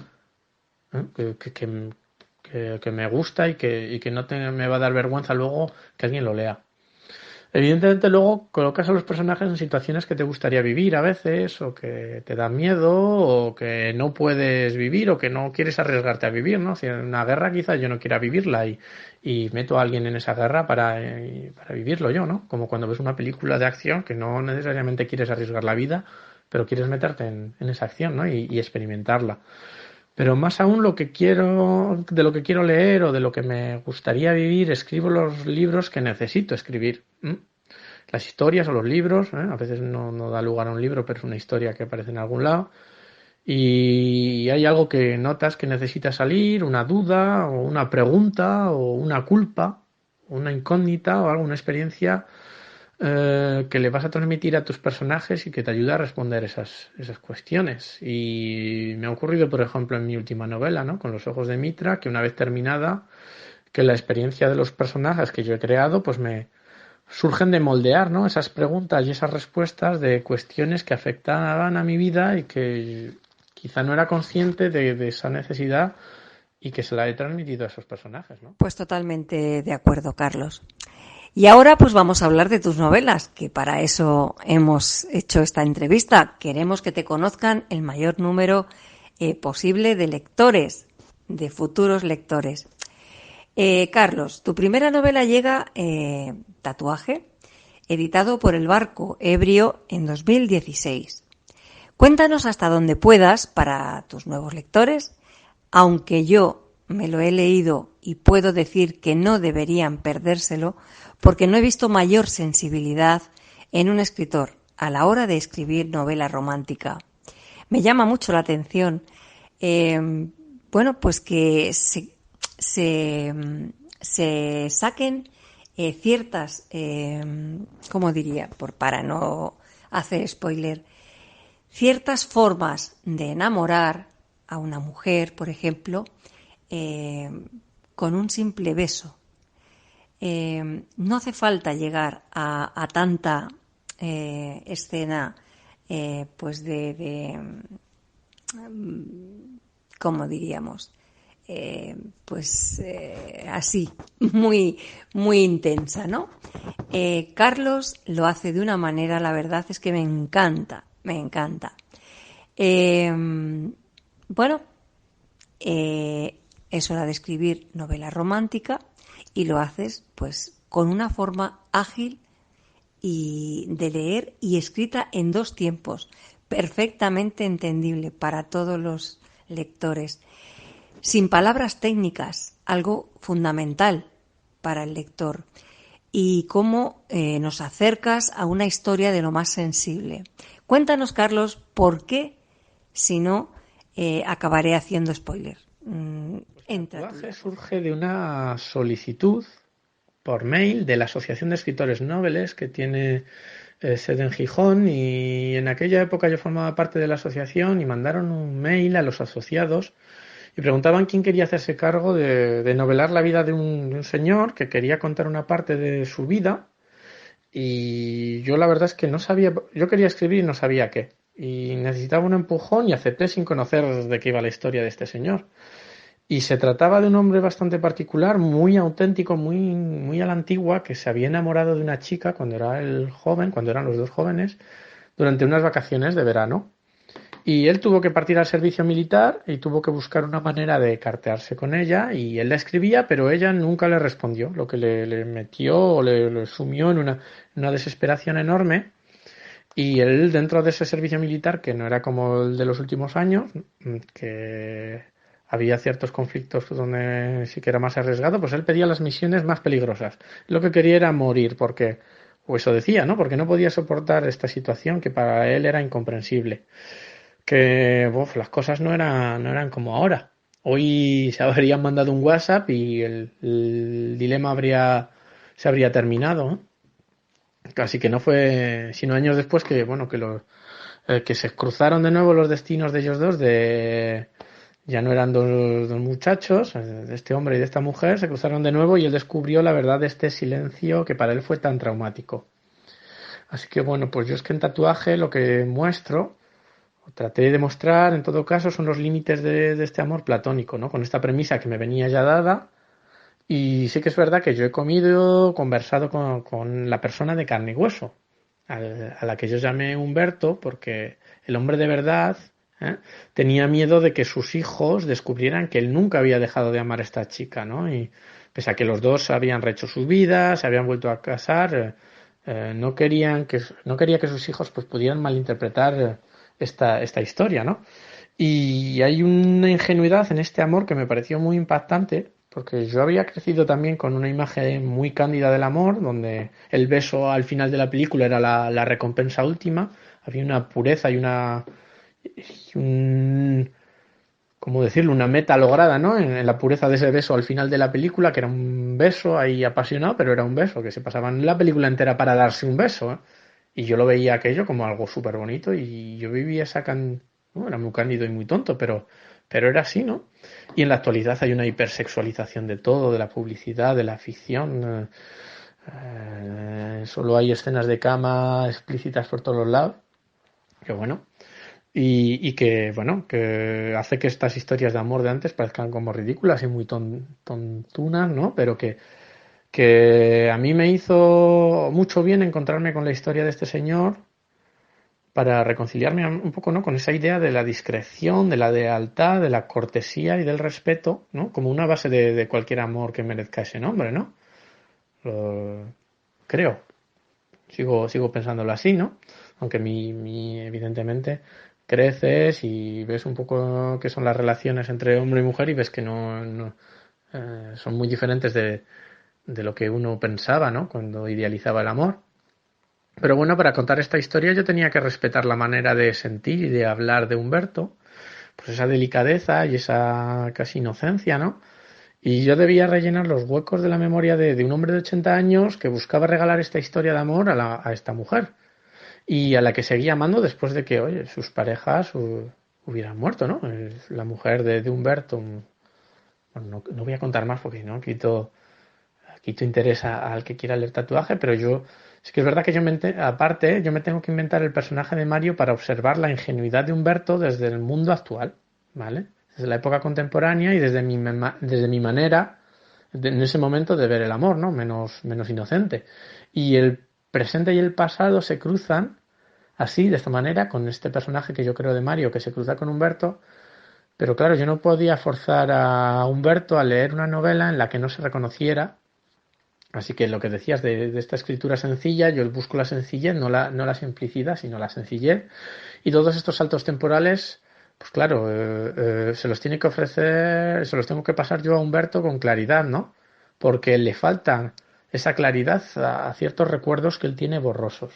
D: que me gusta y que no me va a dar vergüenza luego que alguien lo lea. Evidentemente luego colocas a los personajes en situaciones que te gustaría vivir a veces, o que te dan miedo, o que no puedes vivir, o que no quieres arriesgarte a vivir, ¿no? Si en una guerra quizás yo no quiera vivirla y meto a alguien en esa guerra para vivirlo yo, ¿no? Como cuando ves una película de acción que no necesariamente quieres arriesgar la vida, pero quieres meterte en esa acción, ¿no? Y experimentarla. Pero más aún de lo que quiero leer o de lo que me gustaría vivir, escribo los libros que necesito escribir. Las historias o los libros, a veces no da lugar a un libro, pero es una historia que aparece en algún lado. Y hay algo que notas que necesita salir, una duda, o una pregunta, o una culpa, una incógnita, o alguna experiencia que le vas a transmitir a tus personajes y que te ayuda a responder esas cuestiones. Y me ha ocurrido, por ejemplo, en mi última novela, ¿no? Con los ojos de Mitra, que una vez terminada que la experiencia de los personajes que yo he creado pues me surgen de moldear, ¿no? Esas preguntas y esas respuestas de cuestiones que afectaban a mi vida y que quizá no era consciente de esa necesidad y que se la he transmitido a esos personajes, ¿no?
C: Pues totalmente de acuerdo, Carlos. Y ahora pues vamos a hablar de tus novelas, que para eso hemos hecho esta entrevista. Queremos que te conozcan el mayor número posible de lectores, de futuros lectores. Carlos, tu primera novela llega, Tatuaje, editado por El Barco Ebrio en 2016. Cuéntanos hasta donde puedas para tus nuevos lectores, aunque yo me lo he leído y puedo decir que no deberían perdérselo porque no he visto mayor sensibilidad en un escritor a la hora de escribir novela romántica. Me llama mucho la atención, pues que se saquen ciertas, ¿cómo diría? Para no hacer spoiler, ciertas formas de enamorar a una mujer, por ejemplo, con un simple beso. No hace falta llegar a tanta escena, ¿cómo diríamos? Así, muy, muy intensa, ¿no? Carlos lo hace de una manera, la verdad es que me encanta, me encanta. Es hora de escribir novela romántica y lo haces pues con una forma ágil y de leer y escrita en 2 tiempos, perfectamente entendible para todos los lectores, sin palabras técnicas, algo fundamental para el lector, y cómo nos acercas a una historia de lo más sensible. Cuéntanos, Carlos, por qué, si no, acabaré haciendo spoiler.
D: Tatuaje surge de una solicitud por mail de la Asociación de Escritores Noveles que tiene sede en Gijón, y en aquella época yo formaba parte de la asociación y mandaron un mail a los asociados y preguntaban quién quería hacerse cargo de novelar la vida de un señor que quería contar una parte de su vida, y yo la verdad es que no sabía, yo quería escribir y no sabía qué, y necesitaba un empujón y acepté sin conocer de qué iba la historia de este señor. Y se trataba de un hombre bastante particular, muy auténtico, muy, muy a la antigua, que se había enamorado de una chica cuando era el joven, cuando eran los dos jóvenes, durante unas vacaciones de verano. Y él tuvo que partir al servicio militar y tuvo que buscar una manera de cartearse con ella, y él la escribía, pero ella nunca le respondió, lo que le metió o le sumió en una desesperación enorme. Y él, dentro de ese servicio militar, que no era como el de los últimos años, que había ciertos conflictos donde sí que era más arriesgado, pues él pedía las misiones más peligrosas. Lo que quería era morir, porque, o eso decía, ¿no? Porque no podía soportar esta situación que para él era incomprensible. Que las cosas no eran como ahora. Hoy se habrían mandado un WhatsApp y el dilema se habría terminado, ¿no? Así que no fue sino años después que que se cruzaron de nuevo los destinos de ellos dos, ya no eran dos muchachos, de este hombre y de esta mujer, se cruzaron de nuevo y él descubrió la verdad de este silencio que para él fue tan traumático. Así que pues yo es que en Tatuaje lo que muestro, o traté de mostrar en todo caso, son los límites de este amor platónico, ¿no? Con esta premisa que me venía ya dada. Y sí que es verdad que yo he conversado con la persona de carne y hueso, a la que yo llamé Humberto, porque el hombre de verdad tenía miedo de que sus hijos descubrieran que él nunca había dejado de amar a esta chica, ¿no? Y pese a que los dos habían rehecho sus vidas, se habían vuelto a casar, no quería que sus hijos pues pudieran malinterpretar esta historia, ¿no? Y hay una ingenuidad en este amor que me pareció muy impactante, porque yo había crecido también con una imagen muy cándida del amor, donde el beso al final de la película era la recompensa última. Había una pureza y ¿cómo decirlo? Una meta lograda, ¿no? En la pureza de ese beso al final de la película, que era un beso ahí apasionado, pero era un beso, que se pasaban la película entera para darse un beso, ¿eh? Y yo lo veía aquello como algo súper bonito, y yo vivía esa ¿no? Era muy cándido y muy tonto, pero pero era así, ¿no? Y en la actualidad hay una hipersexualización de todo, de la publicidad, de la ficción. Solo hay escenas de cama explícitas por todos los lados. Que bueno. Y que, bueno, que hace que estas historias de amor de antes parezcan como ridículas y muy tontunas, ¿no? Pero que a mí me hizo mucho bien encontrarme con la historia de este señor para reconciliarme un poco, ¿no? Con esa idea de la discreción, de la lealtad, de la cortesía y del respeto, ¿no? Como una base de cualquier amor que merezca ese nombre, ¿no? Creo. Sigo pensándolo así, ¿no? Aunque evidentemente creces y ves un poco qué son las relaciones entre hombre y mujer y ves que no son muy diferentes de lo que uno pensaba, ¿no? Cuando idealizaba el amor. Pero bueno, para contar esta historia yo tenía que respetar la manera de sentir y de hablar de Humberto, pues esa delicadeza y esa casi inocencia, ¿no? Y yo debía rellenar los huecos de la memoria de un hombre de 80 años que buscaba regalar esta historia de amor a esta mujer y a la que seguía amando después de que, oye, sus parejas hubieran muerto, ¿no? La mujer de Humberto, bueno, no voy a contar más porque no quito interés al que quiera leer tatuaje, pero yo sí que es verdad que yo me tengo que inventar el personaje de Mario para observar la ingenuidad de Humberto desde el mundo actual, ¿vale? Desde la época contemporánea y desde mi manera en ese momento de ver el amor, ¿no? Menos inocente. Y el presente y el pasado se cruzan así, de esta manera, con este personaje que yo creo de Mario, que se cruza con Humberto, pero claro, yo no podía forzar a Humberto a leer una novela en la que no se reconociera. Así que lo que decías de esta escritura sencilla, yo busco la sencillez, no la simplicidad, sino la sencillez. Y todos estos saltos temporales, pues claro, se los tiene que ofrecer, se los tengo que pasar yo a Humberto con claridad, ¿no? Porque le falta esa claridad a ciertos recuerdos que él tiene borrosos.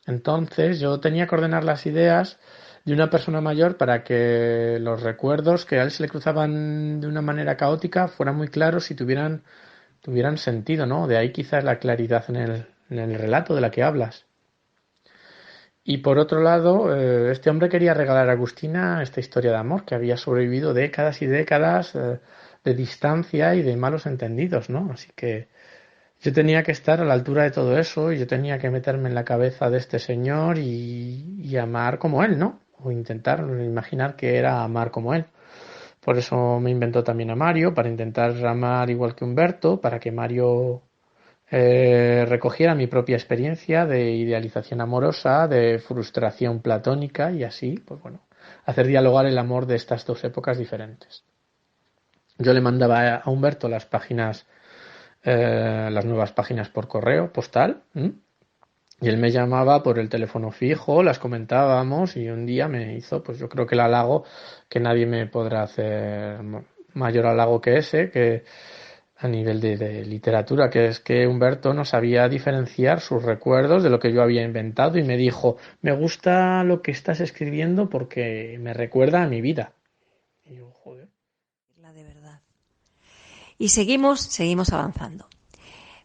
D: Entonces yo tenía que ordenar las ideas de una persona mayor para que los recuerdos que a él se le cruzaban de una manera caótica fueran muy claros y tuvieran sentido, ¿no? De ahí quizás la claridad en el relato de la que hablas. Y por otro lado, este hombre quería regalar a Agustina esta historia de amor que había sobrevivido décadas y décadas de distancia y de malos entendidos, ¿no? Así que yo tenía que estar a la altura de todo eso y yo tenía que meterme en la cabeza de este señor y amar como él, ¿no? O intentar imaginar que era amar como él. Por eso me inventó también a Mario, para intentar amar igual que Humberto, para que Mario recogiera mi propia experiencia de idealización amorosa, de frustración platónica y así, pues bueno, hacer dialogar el amor de estas dos épocas diferentes. Yo le mandaba a Humberto las nuevas páginas por correo postal, y él me llamaba por el teléfono fijo, las comentábamos y un día me hizo, pues yo creo que el halago que nadie me podrá hacer mayor halago que ese, que a nivel de literatura, que es que Humberto no sabía diferenciar sus recuerdos de lo que yo había inventado y me dijo, me gusta lo que estás escribiendo porque me recuerda a mi vida. Y yo, joder.
C: La de verdad. Y seguimos avanzando.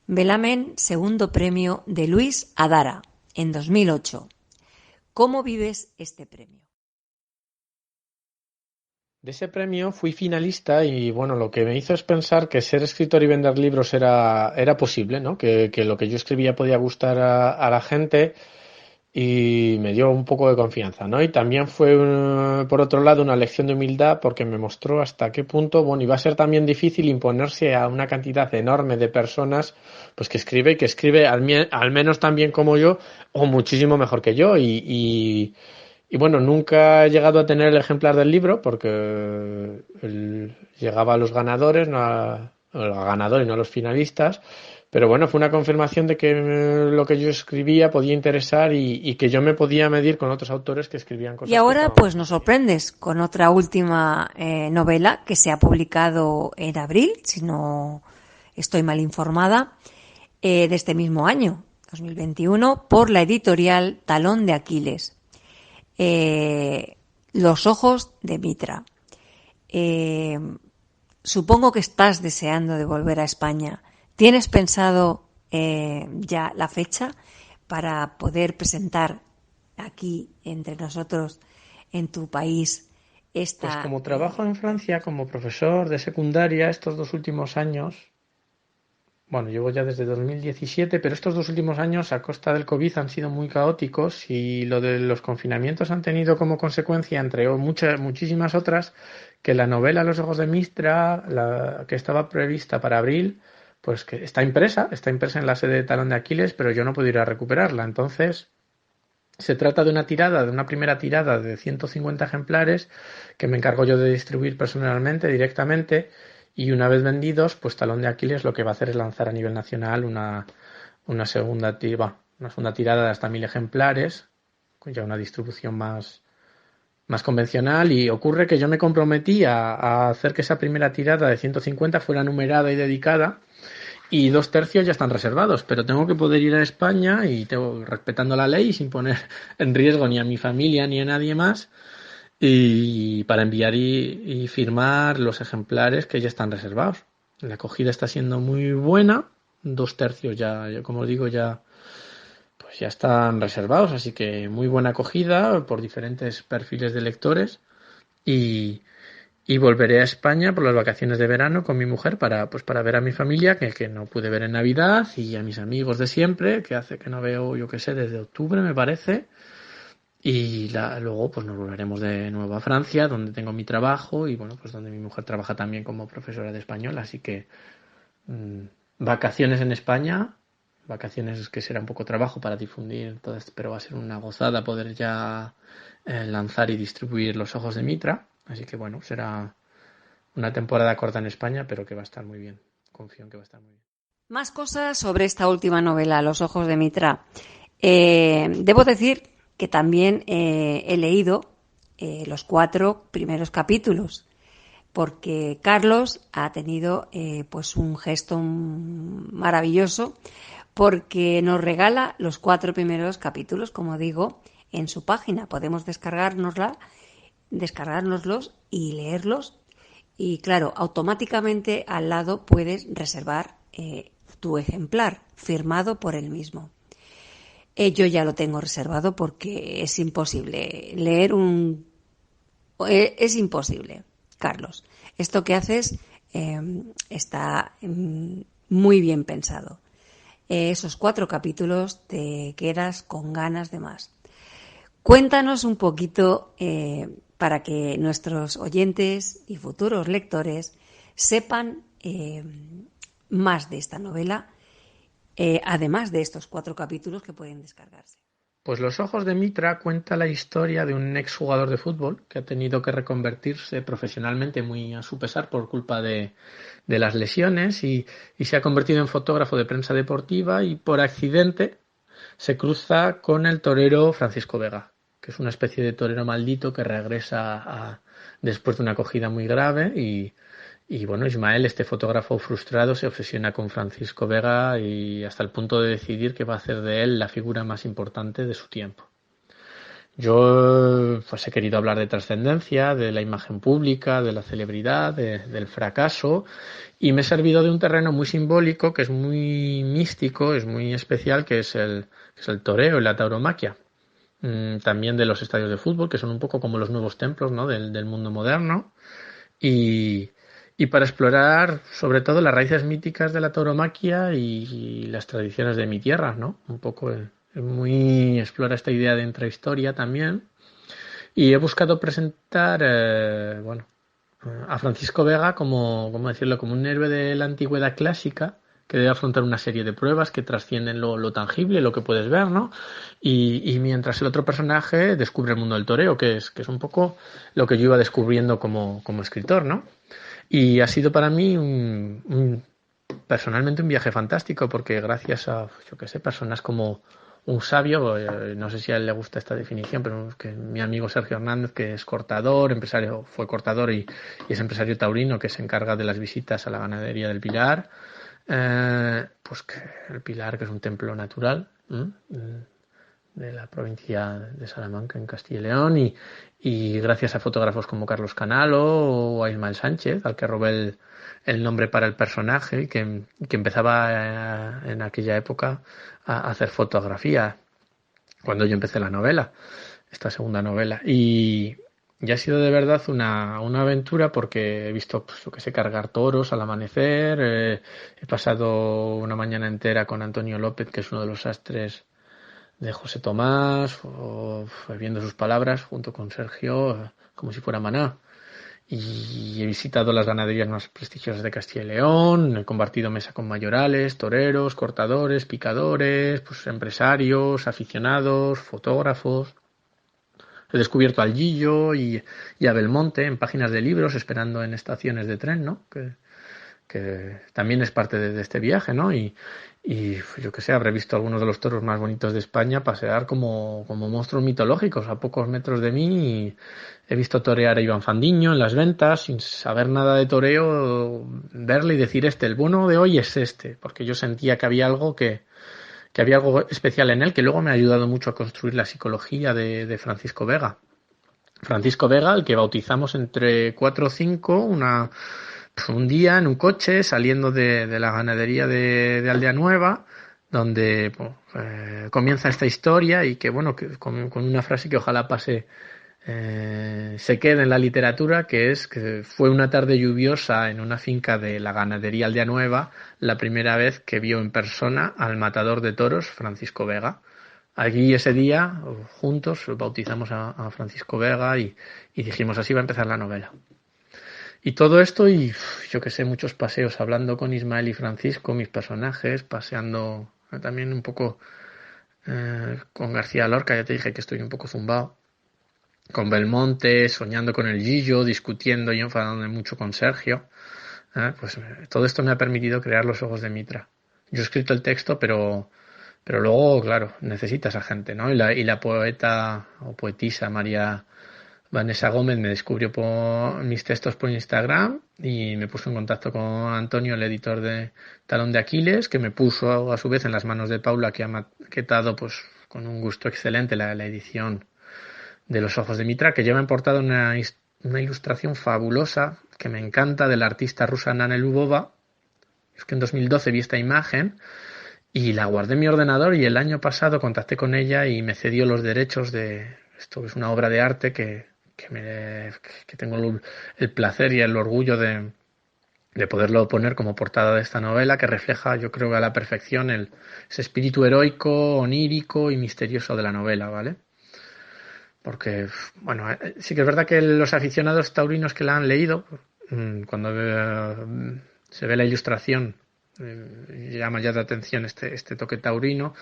C: Velamen, segundo premio de Luis Adara, en 2008. ¿Cómo vives este premio?
D: De ese premio fui finalista y bueno, lo que me hizo es pensar que ser escritor y vender libros era posible, ¿no? Que lo que yo escribía podía gustar a la gente y me dio un poco de confianza, ¿no? Y también fue, por otro lado, una lección de humildad porque me mostró hasta qué punto, bueno, iba a ser también difícil imponerse a una cantidad enorme de personas, pues que escribe al menos tan bien como yo o muchísimo mejor que yo y bueno, nunca he llegado a tener el ejemplar del libro porque llegaba a los ganadores, no a los ganadores, no a los finalistas. Pero bueno, fue una confirmación de que lo que yo escribía podía interesar y que yo me podía medir con otros autores que escribían cosas.
C: Y ahora pues nos sorprendes con otra última novela que se ha publicado en abril, si no estoy mal informada, de este mismo año, 2021, por la editorial Talón de Aquiles. Los ojos de Mitra. Supongo que estás deseando de volver a España. ¿Tienes pensado ya la fecha para poder presentar aquí entre nosotros en tu país
D: Pues
C: esta...
D: como trabajo en Francia como profesor de secundaria estos 2 últimos años, bueno, llevo ya desde 2017, pero estos 2 últimos años a costa del COVID han sido muy caóticos y lo de los confinamientos han tenido como consecuencia, entre muchísimas otras, que la novela Los ojos de Mitra, que estaba prevista para abril, pues que está impresa en la sede de Talón de Aquiles, pero yo no puedo ir a recuperarla. Entonces, se trata de una primera tirada de 150 ejemplares que me encargo yo de distribuir personalmente, directamente, y una vez vendidos, pues Talón de Aquiles lo que va a hacer es lanzar a nivel nacional una segunda tirada de hasta 1000 ejemplares, con ya una distribución más convencional, y ocurre que yo me comprometí a hacer que esa primera tirada de 150 fuera numerada y dedicada, y 2/3 ya están reservados, pero tengo que poder ir a España y respetando la ley, sin poner en riesgo ni a mi familia ni a nadie más, y para enviar y firmar los ejemplares que ya están reservados. La acogida está siendo muy buena, 2/3 ya, como os digo, pues ya están reservados, así que muy buena acogida por diferentes perfiles de lectores, y volveré a España por las vacaciones de verano con mi mujer para ver a mi familia, que no pude ver en Navidad, y a mis amigos de siempre, que hace que no veo, yo qué sé, desde octubre me parece. Y luego pues nos volveremos de nuevo a Francia, donde tengo mi trabajo y bueno, pues donde mi mujer trabaja también como profesora de español. Así que vacaciones en España, vacaciones que será un poco trabajo para difundir todo esto, pero va a ser una gozada poder ya lanzar y distribuir Los ojos de Mitra. Así que bueno, será una temporada corta en España, pero que va a estar muy bien. Confío en que va a estar muy bien.
C: Más cosas sobre esta última novela, Los ojos de Mitra. Debo decir que también he leído los 4 primeros capítulos, porque Carlos ha tenido pues un gesto maravilloso, porque nos regala los 4 primeros capítulos, como digo, en su página. Podemos descargárnoslos y leerlos, y claro, automáticamente al lado puedes reservar tu ejemplar firmado por él mismo. Yo ya lo tengo reservado porque es imposible leer es imposible, Carlos. Esto que haces está muy bien pensado. Esos 4 capítulos te quedas con ganas de más. Cuéntanos un poquito para que nuestros oyentes y futuros lectores sepan más de esta novela, además de estos 4 capítulos que pueden descargarse.
D: Pues Los ojos de Mitra cuenta la historia de un exjugador de fútbol que ha tenido que reconvertirse profesionalmente muy a su pesar por culpa de las lesiones, y se ha convertido en fotógrafo de prensa deportiva, y por accidente se cruza con el torero Francisco Vega, que es una especie de torero maldito que regresa después de una acogida muy grave, y bueno, Ismael, este fotógrafo frustrado, se obsesiona con Francisco Vega y hasta el punto de decidir que va a hacer de él la figura más importante de su tiempo. Yo pues he querido hablar de trascendencia, de la imagen pública, de la celebridad, del fracaso, y me he servido de un terreno muy simbólico, que es muy místico, es muy especial, que es el toreo y la tauromaquia. También de los estadios de fútbol, que son un poco como los nuevos templos, ¿no?, del mundo moderno, y para explorar sobre todo las raíces míticas de la tauromaquia y las tradiciones de mi tierra, ¿no? Un poco explora esta idea de intrahistoria también, y he buscado presentar a Francisco Vega como un héroe de la antigüedad clásica que debe afrontar una serie de pruebas que trascienden lo tangible, lo que puedes ver, ¿no? Y mientras el otro personaje descubre el mundo del toreo, que es un poco lo que yo iba descubriendo como escritor, ¿no? Y ha sido para mí personalmente un viaje fantástico, porque gracias a, yo qué sé, personas como un sabio, no sé si a él le gusta esta definición, pero que mi amigo Sergio Hernández, que es cortador, empresario, fue cortador y es empresario taurino, que se encarga de las visitas a la ganadería del Pilar, pues que el Pilar, que es un templo natural de la provincia de Salamanca, en Castilla y León, y gracias a fotógrafos como Carlos Canalo o a Ismael Sánchez, al que robé el nombre para el personaje, que empezaba en aquella época a hacer fotografía cuando yo empecé la novela, esta segunda novela, y Y ha sido de verdad una aventura porque he visto, pues, yo que sé, cargar toros al amanecer. He pasado una mañana entera con Antonio López, que es uno de los sastres de José Tomás, viendo sus palabras junto con Sergio, como si fuera maná. Y he visitado las ganaderías más prestigiosas de Castilla y León, he compartido mesa con mayorales, toreros, cortadores, picadores, pues empresarios, aficionados, fotógrafos. He descubierto al Gillo y a Belmonte en páginas de libros, esperando en estaciones de tren, ¿no? Que también es parte de este viaje, ¿no? Y yo que sé, habré visto algunos de los toros más bonitos de España pasear como monstruos mitológicos a pocos metros de mí. Y he visto torear a Iván Fandiño en las ventas, sin saber nada de toreo, verle y decir el bueno de hoy es este, porque yo sentía que había algo que había algo especial en él, que luego me ha ayudado mucho a construir la psicología de Francisco Vega. Francisco Vega, el que bautizamos entre 4 o 5, un día en un coche saliendo de la ganadería de Aldea Nueva, donde comienza esta historia y que, bueno, que con una frase que ojalá se quede en la literatura, que es que fue una tarde lluviosa en una finca de la ganadería Aldea Nueva la primera vez que vio en persona al matador de toros Francisco Vega. Allí ese día, juntos, bautizamos a Francisco Vega y dijimos, así va a empezar la novela. Y todo esto y yo que sé, muchos paseos hablando con Ismael y Francisco, mis personajes, paseando también un poco con García Lorca, ya te dije que estoy un poco zumbado, con Belmonte, soñando con el Gillo, discutiendo y enfadándome mucho con Sergio. Pues todo esto me ha permitido crear Los ojos de Mitra. Yo he escrito el texto, pero luego, claro, necesitas a gente, ¿no? Y la poeta o poetisa María Vanessa Gómez me descubrió por mis textos por Instagram y me puso en contacto con Antonio, el editor de Talón de Aquiles, que me puso a su vez en las manos de Paula, que ha maquetado pues con un gusto excelente la edición de Los ojos de Mitra, que lleva en portada una ilustración fabulosa que me encanta, de la artista rusa Nana Lubova. Es que en 2012 vi esta imagen y la guardé en mi ordenador, y el año pasado contacté con ella y me cedió los derechos de esto, que es una obra de arte que tengo el placer y el orgullo de poderlo poner como portada de esta novela, que refleja, yo creo, a la perfección ese espíritu heroico, onírico y misterioso de la novela, ¿vale? Porque, bueno, sí que es verdad que los aficionados taurinos que la han leído, cuando se ve la ilustración, llama ya de atención este toque taurino,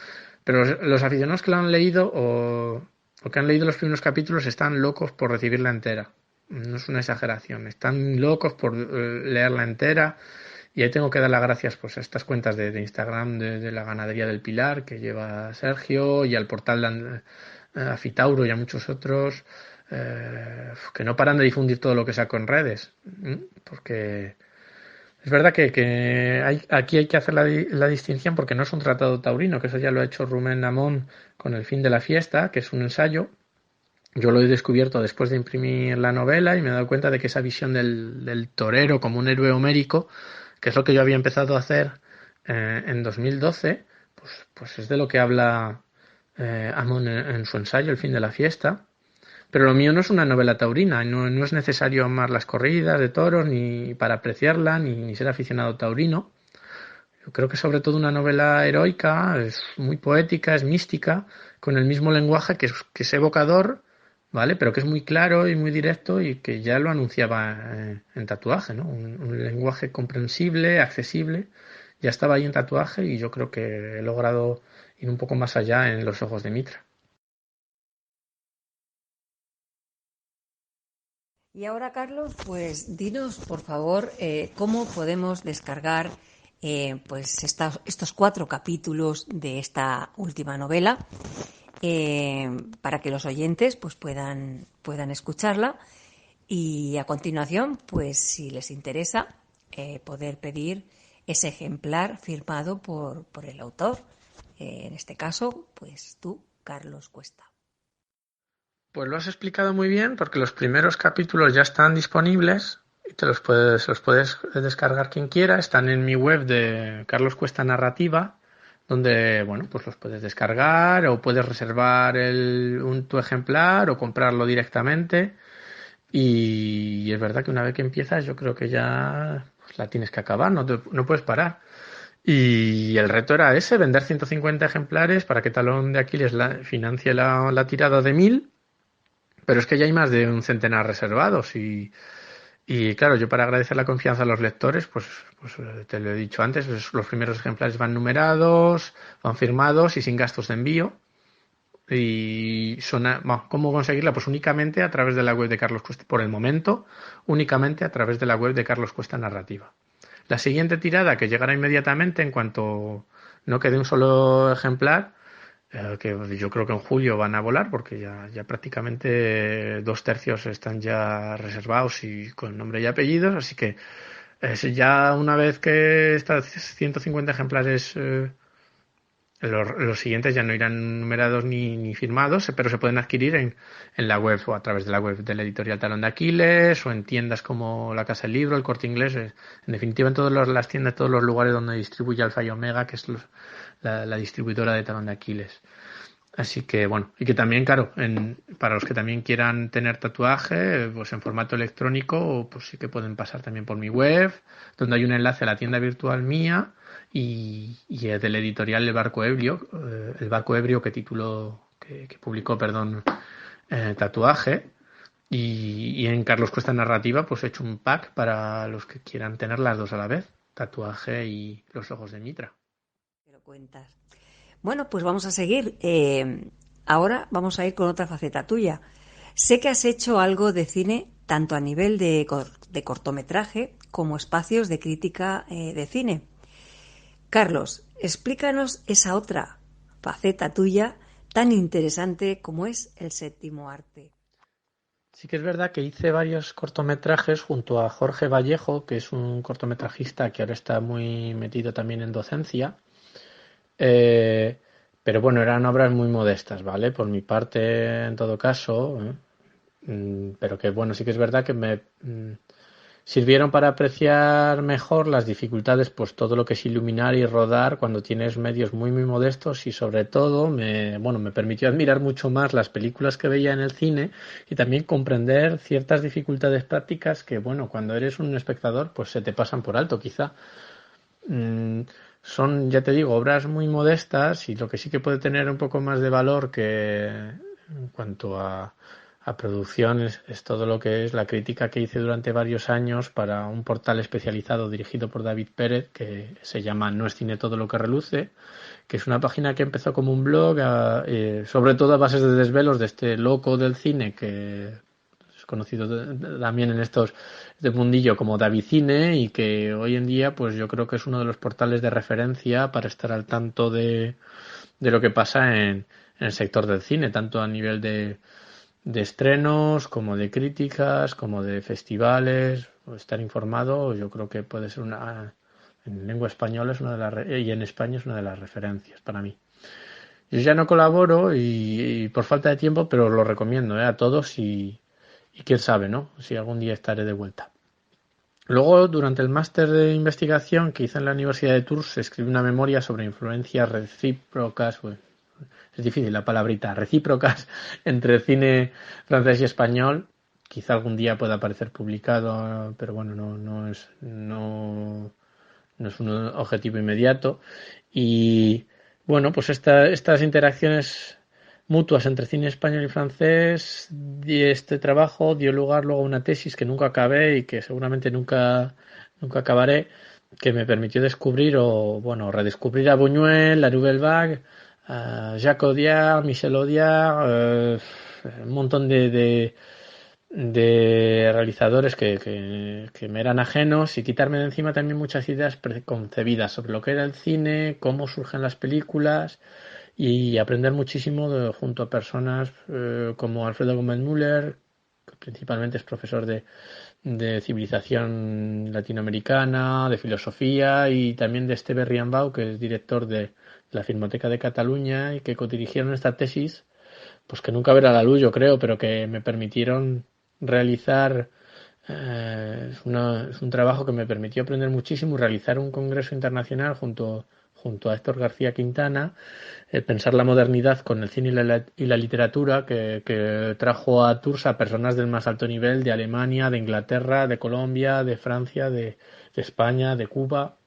D: pero los aficionados que la han leído o que han leído los primeros capítulos están locos por recibirla entera. No es una exageración, están locos por leerla entera. Y ahí tengo que dar las gracias pues a estas cuentas de Instagram de la Ganadería del Pilar, que lleva Sergio, y al portal a Fitauro y a muchos otros, que no paran de difundir todo lo que saco en redes, porque es verdad que aquí hay que hacer la distinción, porque no es un tratado taurino, que eso ya lo ha hecho Rumén Namón con El fin de la fiesta, que es un ensayo. Yo lo he descubierto después de imprimir la novela y me he dado cuenta de que esa visión del torero como un héroe homérico, que es lo que yo había empezado a hacer en 2012, pues es de lo que habla Amon en su ensayo El fin de la fiesta. Pero lo mío no es una novela taurina, no es necesario amar las corridas de toros ni para apreciarla, ni ser aficionado taurino. Yo creo que es sobre todo una novela heroica, es muy poética, es mística, con el mismo lenguaje que es evocador, ¿vale? Pero que es muy claro y muy directo, y que ya lo anunciaba en Tatuaje, ¿no? Un lenguaje comprensible, accesible, ya estaba ahí en Tatuaje, y yo creo que he logrado ir un poco más allá en Los ojos de Mitra.
C: Y ahora, Carlos, pues dinos, por favor, cómo podemos descargar pues estos 4 capítulos de esta última novela, para que los oyentes pues puedan escucharla, y a continuación, pues si les interesa, poder pedir ese ejemplar firmado por el autor, en este caso, pues tú, Carlos Cuesta.
D: Pues lo has explicado muy bien, porque los primeros capítulos ya están disponibles y los puedes descargar quien quiera. Están en mi web de Carlos Cuesta Narrativa, donde, bueno, pues los puedes descargar o puedes reservar tu ejemplar o comprarlo directamente. y es verdad que una vez que empiezas yo creo que ya pues, la tienes que acabar, no puedes parar. Y el reto era ese, vender 150 ejemplares para que Talón de Aquiles financie la tirada de 1000, pero es que ya hay más de un centenar reservados y claro, yo para agradecer la confianza a los lectores, pues te lo he dicho antes, pues, los primeros ejemplares van numerados, van firmados y sin gastos de envío. Y ¿cómo conseguirla? Pues únicamente a través de la web de Carlos Cuesta, por el momento, únicamente a través de la web de Carlos Cuesta Narrativa. La siguiente tirada, que llegará inmediatamente en cuanto no quede un solo ejemplar, que yo creo que en julio van a volar, porque ya prácticamente 2/3 están ya reservados y con nombre y apellidos, así que ya una vez que estas 150 ejemplares, los siguientes ya no irán numerados ni firmados, pero se pueden adquirir en la web o a través de la web de la editorial Talón de Aquiles o en tiendas como la Casa del Libro, el Corte Inglés, en definitiva en todas las tiendas, todos los lugares donde distribuye Alfa y Omega, que es la distribuidora de Talón de Aquiles. Así que bueno, y que también, claro, para los que también quieran tener tatuaje, pues en formato electrónico, pues sí que pueden pasar también por mi web, donde hay un enlace a la tienda virtual mía y del editorial El Barco Ebrio que publicó, Tatuaje. Y en Carlos Cuesta Narrativa, pues he hecho un pack para los que quieran tener las dos a la vez, tatuaje y los ojos de Mitra.
C: Te lo cuentas. Bueno, pues vamos a seguir. Ahora vamos a ir con otra faceta tuya. Sé que has hecho algo de cine, tanto a nivel de cortometraje como espacios de crítica de cine. Carlos, explícanos esa otra faceta tuya tan interesante como es el séptimo arte.
D: Sí que es verdad que hice varios cortometrajes junto a Jorge Vallejo, que es un cortometrajista que ahora está muy metido también en docencia. Pero bueno, eran obras muy modestas, ¿vale? Por mi parte, en todo caso, pero que bueno, sí que es verdad que me sirvieron para apreciar mejor las dificultades, pues todo lo que es iluminar y rodar cuando tienes medios muy muy modestos y sobre todo me permitió admirar mucho más las películas que veía en el cine y también comprender ciertas dificultades prácticas que bueno, cuando eres un espectador pues se te pasan por alto quizá. Son, ya te digo, obras muy modestas y lo que sí que puede tener un poco más de valor que en cuanto a producción es todo lo que es la crítica que hice durante varios años para un portal especializado dirigido por David Pérez que se llama No es cine todo lo que reluce, que es una página que empezó como un blog sobre todo a bases de desvelos de este loco del cine que es conocido también en este mundillo como David Cine y que hoy en día pues yo creo que es uno de los portales de referencia para estar al tanto de lo que pasa en el sector del cine, tanto a nivel de estrenos, como de críticas, como de festivales, o estar informado, yo creo que puede ser en lengua española es una de las y en España es una de las referencias para mí. Yo ya no colaboro y por falta de tiempo, pero lo recomiendo a todos y quién sabe, ¿no? Si algún día estaré de vuelta. Luego, durante el máster de investigación que hice en la Universidad de Tours, escribí una memoria sobre influencias recíprocas, es difícil la palabrita, recíprocas entre cine francés y español. Quizá algún día pueda aparecer publicado, pero bueno, no es un objetivo inmediato. Y bueno, pues estas interacciones mutuas entre cine español y francés, este trabajo dio lugar luego a una tesis que nunca acabé y que seguramente nunca acabaré, que me permitió descubrir redescubrir a Buñuel, la Nouvelle Vague, a Jacques Audiard, Michel Audiard, un montón de realizadores que me eran ajenos y quitarme de encima también muchas ideas preconcebidas sobre lo que era el cine, cómo surgen las películas y aprender muchísimo junto a personas como Alfredo Gómez Müller, que principalmente es profesor de civilización latinoamericana, de filosofía y también de Esteve Riambau, que es director de la Filmoteca de Cataluña y que codirigieron esta tesis, pues que nunca verá la luz yo creo, pero que me permitieron realizar es un trabajo que me permitió aprender muchísimo y realizar un congreso internacional junto junto a Héctor García Quintana, pensar la modernidad con el cine y la literatura, que trajo a Tours a personas del más alto nivel de Alemania, de Inglaterra, de Colombia, de Francia, de España, de Cuba.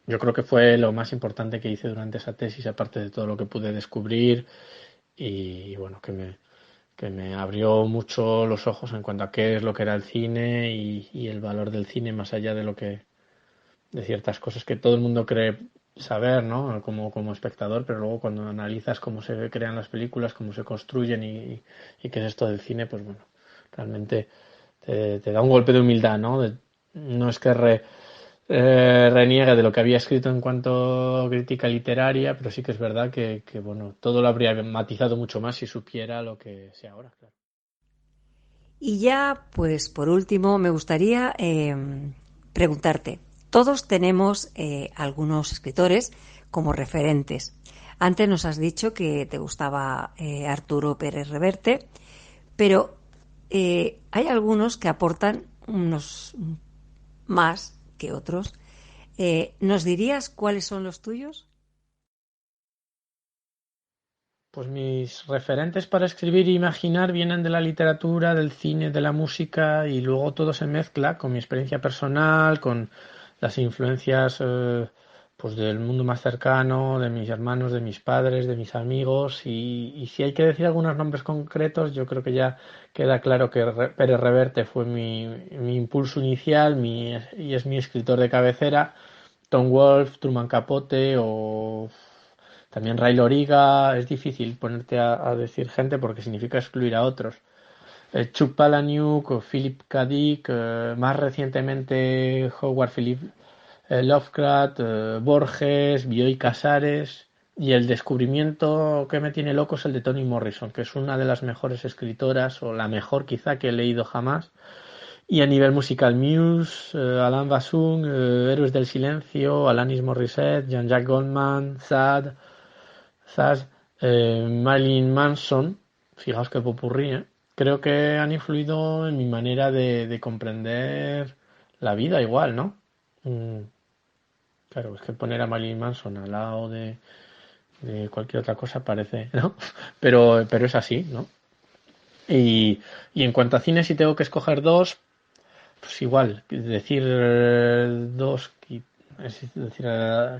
D: Yo creo que fue lo más importante que hice durante esa tesis, aparte de todo lo que pude descubrir y bueno, que me abrió mucho los ojos en cuanto a qué es lo que era el cine y el valor del cine más allá de ciertas cosas que todo el mundo cree saber, ¿no? Como espectador, pero luego cuando analizas cómo se crean las películas, cómo se construyen y qué es esto del cine, pues bueno, realmente te da un golpe de humildad, ¿no? No es que reniegue de lo que había escrito en cuanto a crítica literaria, pero sí que es verdad que bueno, todo lo habría matizado mucho más si supiera lo que sé ahora, claro.
C: Y ya, pues por último, me gustaría preguntarte, todos tenemos algunos escritores como referentes. Antes nos has dicho que te gustaba Arturo Pérez Reverte, pero hay algunos que aportan unos más que otros. ¿Nos dirías cuáles son los tuyos?
D: Pues mis referentes para escribir e imaginar vienen de la literatura, del cine, de la música y luego todo se mezcla con mi experiencia personal, con las influencias pues del mundo más cercano, de mis hermanos, de mis padres, de mis amigos y si hay que decir algunos nombres concretos, yo creo que ya queda claro que Pérez Reverte fue mi impulso inicial y es mi escritor de cabecera. Tom Wolfe, Truman Capote o también Ray Loriga. Es difícil ponerte a decir gente porque significa excluir a otros. Chuck Palahniuk o Philip K. Dick, más recientemente Howard Philip Lovecraft, Borges, Bioy Casares y el descubrimiento que me tiene loco es el de Toni Morrison, que es una de las mejores escritoras o la mejor quizá que he leído jamás. Y a nivel musical, Muse, Alain Bashung, Héroes del Silencio, Alanis Morissette, Jean-Jacques Goldman, Zaz, Marilyn Manson, fijaos que popurrí, creo que han influido en mi manera de comprender la vida igual, ¿no? Claro, es que poner a Marilyn Manson al lado de cualquier otra cosa parece, ¿no? Pero es así, ¿no? Y en cuanto a cine, si tengo que escoger dos, pues igual, decir dos, es decir,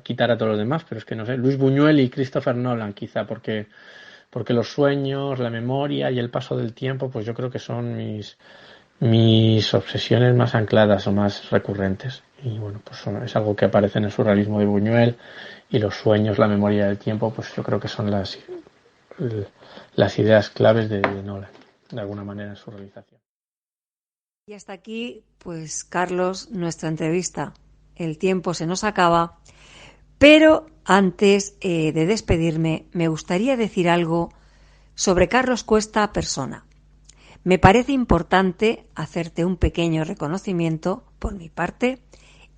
D: quitar a todos los demás, pero es que no sé, Luis Buñuel y Christopher Nolan quizá, porque los sueños, la memoria y el paso del tiempo, pues yo creo que son mis obsesiones más ancladas o más recurrentes. Y bueno, pues es algo que aparece en el surrealismo de Buñuel y los sueños, la memoria del tiempo, pues yo creo que son las ideas claves de Nolan, de alguna manera en su realización.
C: Y hasta aquí, pues Carlos, nuestra entrevista. El tiempo se nos acaba, pero antes de despedirme, me gustaría decir algo sobre Carlos Cuesta persona. Me parece importante hacerte un pequeño reconocimiento por mi parte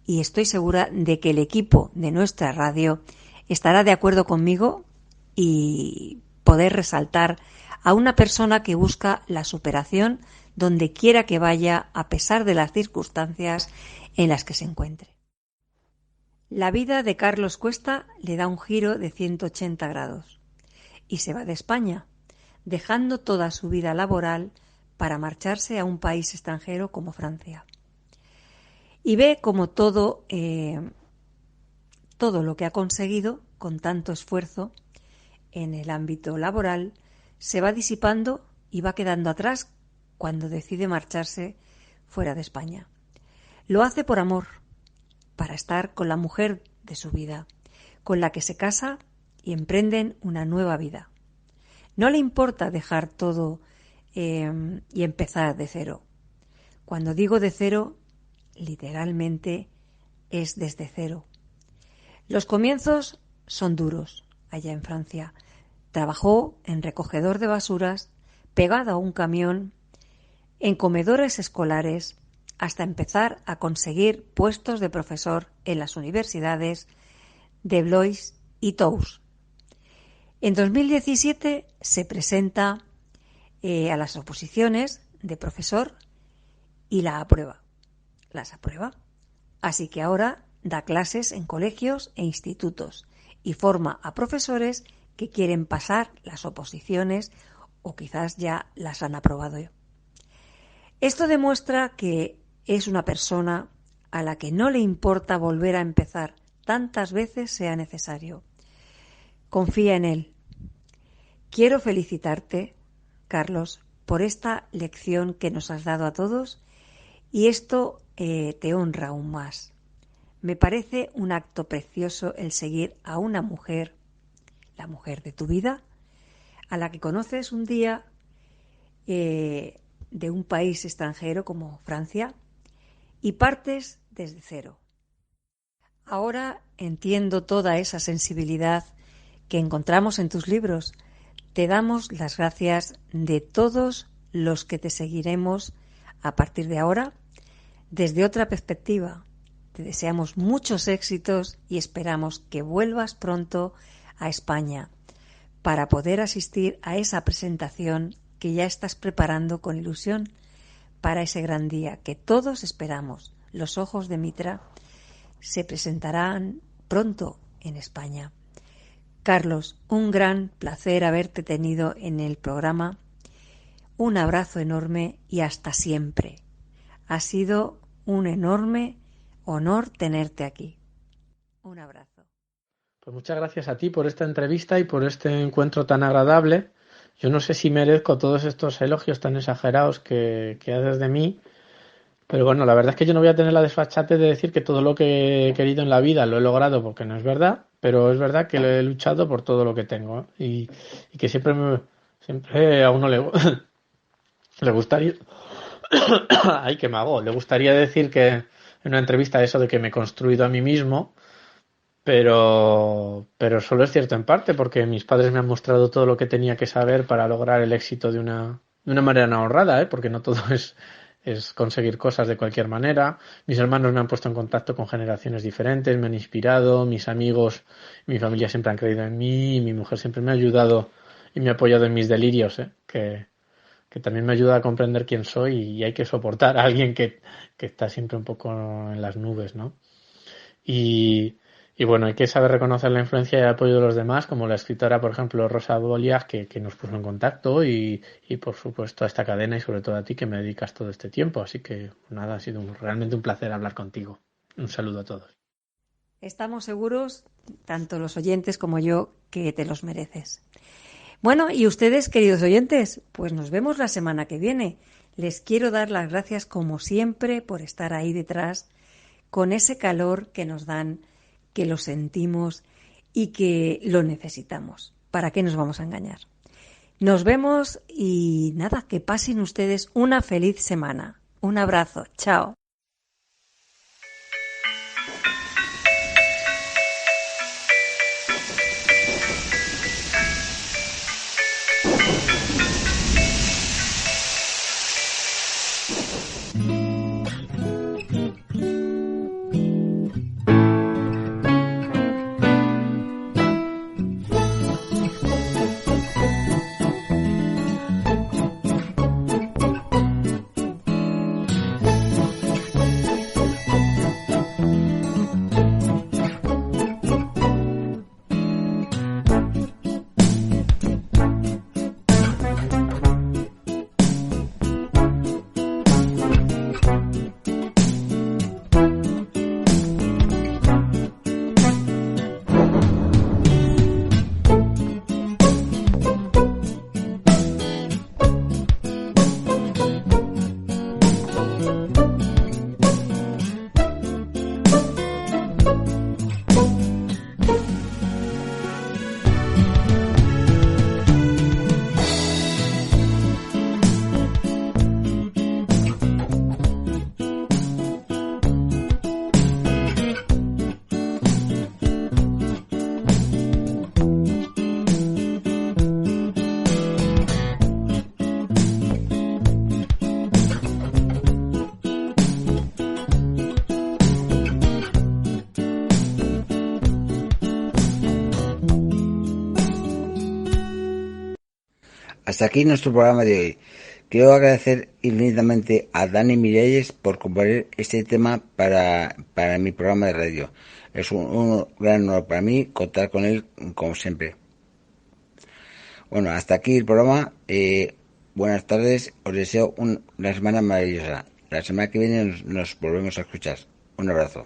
C: y estoy segura de que el equipo de nuestra radio estará de acuerdo conmigo y poder resaltar a una persona que busca la superación donde quiera que vaya a pesar de las circunstancias en las que se encuentre. La vida de Carlos Cuesta le da un giro de 180 grados y se va de España, dejando toda su vida laboral para marcharse a un país extranjero como Francia. Y ve como todo lo que ha conseguido con tanto esfuerzo en el ámbito laboral se va disipando y va quedando atrás cuando decide marcharse fuera de España. Lo hace por amor, para estar con la mujer de su vida, con la que se casa y emprenden una nueva vida. No le importa dejar todo y empezar de cero. Cuando digo de cero, literalmente es desde cero. Los comienzos son duros allá en Francia. Trabajó en recogedor de basuras, pegado a un camión, en comedores escolares, hasta empezar a conseguir puestos de profesor en las universidades de Blois y Tours. En 2017 se presenta a las oposiciones de profesor y las aprueba. Así que ahora da clases en colegios e institutos y forma a profesores que quieren pasar las oposiciones o quizás ya las han aprobado. Esto demuestra que es una persona a la que no le importa volver a empezar tantas veces sea necesario. Confía en él. Quiero felicitarte, Carlos, por esta lección que nos has dado a todos, y esto te honra aún más. Me parece un acto precioso el seguir a una mujer, la mujer de tu vida, a la que conoces un día de un país extranjero como Francia y partes desde cero. Ahora entiendo toda esa sensibilidad que encontramos en tus libros. Te damos las gracias de todos los que te seguiremos a partir de ahora desde otra perspectiva. Te deseamos muchos éxitos y esperamos que vuelvas pronto a España para poder asistir a esa presentación que ya estás preparando con ilusión para ese gran día que todos esperamos. Los ojos de Mitra se presentarán pronto en España. Carlos, un gran placer haberte tenido en el programa. Un abrazo enorme y hasta siempre. Ha sido un enorme honor tenerte aquí. Un abrazo.
D: Pues muchas gracias a ti por esta entrevista y por este encuentro tan agradable. Yo no sé si merezco todos estos elogios tan exagerados que haces de mí, pero bueno, la verdad es que yo no voy a tener la desfachatez de decir que todo lo que he querido en la vida lo he logrado, porque no es verdad, pero es verdad que he luchado por todo lo que tengo, ¿eh? Y que siempre a uno le gustaría ay, que me hago, le gustaría decir que en una entrevista eso de que me he construido a mí mismo, pero solo es cierto en parte, porque mis padres me han mostrado todo lo que tenía que saber para lograr el éxito de una manera no honrada, ¿eh? Porque no todo es conseguir cosas de cualquier manera. Mis hermanos me han puesto en contacto con generaciones diferentes, me han inspirado, mis amigos, mi familia siempre han creído en mí, y mi mujer siempre me ha ayudado y me ha apoyado en mis delirios, ¿eh? Que también me ayuda a comprender quién soy, y hay que soportar a alguien que está siempre un poco en las nubes, ¿no? Y bueno, hay que saber reconocer la influencia y el apoyo de los demás, como la escritora, por ejemplo, Rosa Bolias, que nos puso en contacto, y por supuesto a esta cadena y sobre todo a ti, que me dedicas todo este tiempo. Así que nada, ha sido realmente un placer hablar contigo. Un saludo a todos.
C: Estamos seguros, tanto los oyentes como yo, que te los mereces. Bueno, y ustedes, queridos oyentes, pues nos vemos la semana que viene. Les quiero dar las gracias, como siempre, por estar ahí detrás, con ese calor que nos dan, que lo sentimos y que lo necesitamos. ¿Para qué nos vamos a engañar? Nos vemos y nada, que pasen ustedes una feliz semana. Un abrazo. Chao.
B: Hasta aquí nuestro programa de hoy. Quiero agradecer infinitamente a Dani Miralles por componer este tema para mi programa de radio. Es un gran honor para mí contar con él, como siempre. Bueno, hasta aquí el programa. Buenas tardes. Os deseo una semana maravillosa. La semana que viene nos volvemos a escuchar. Un abrazo.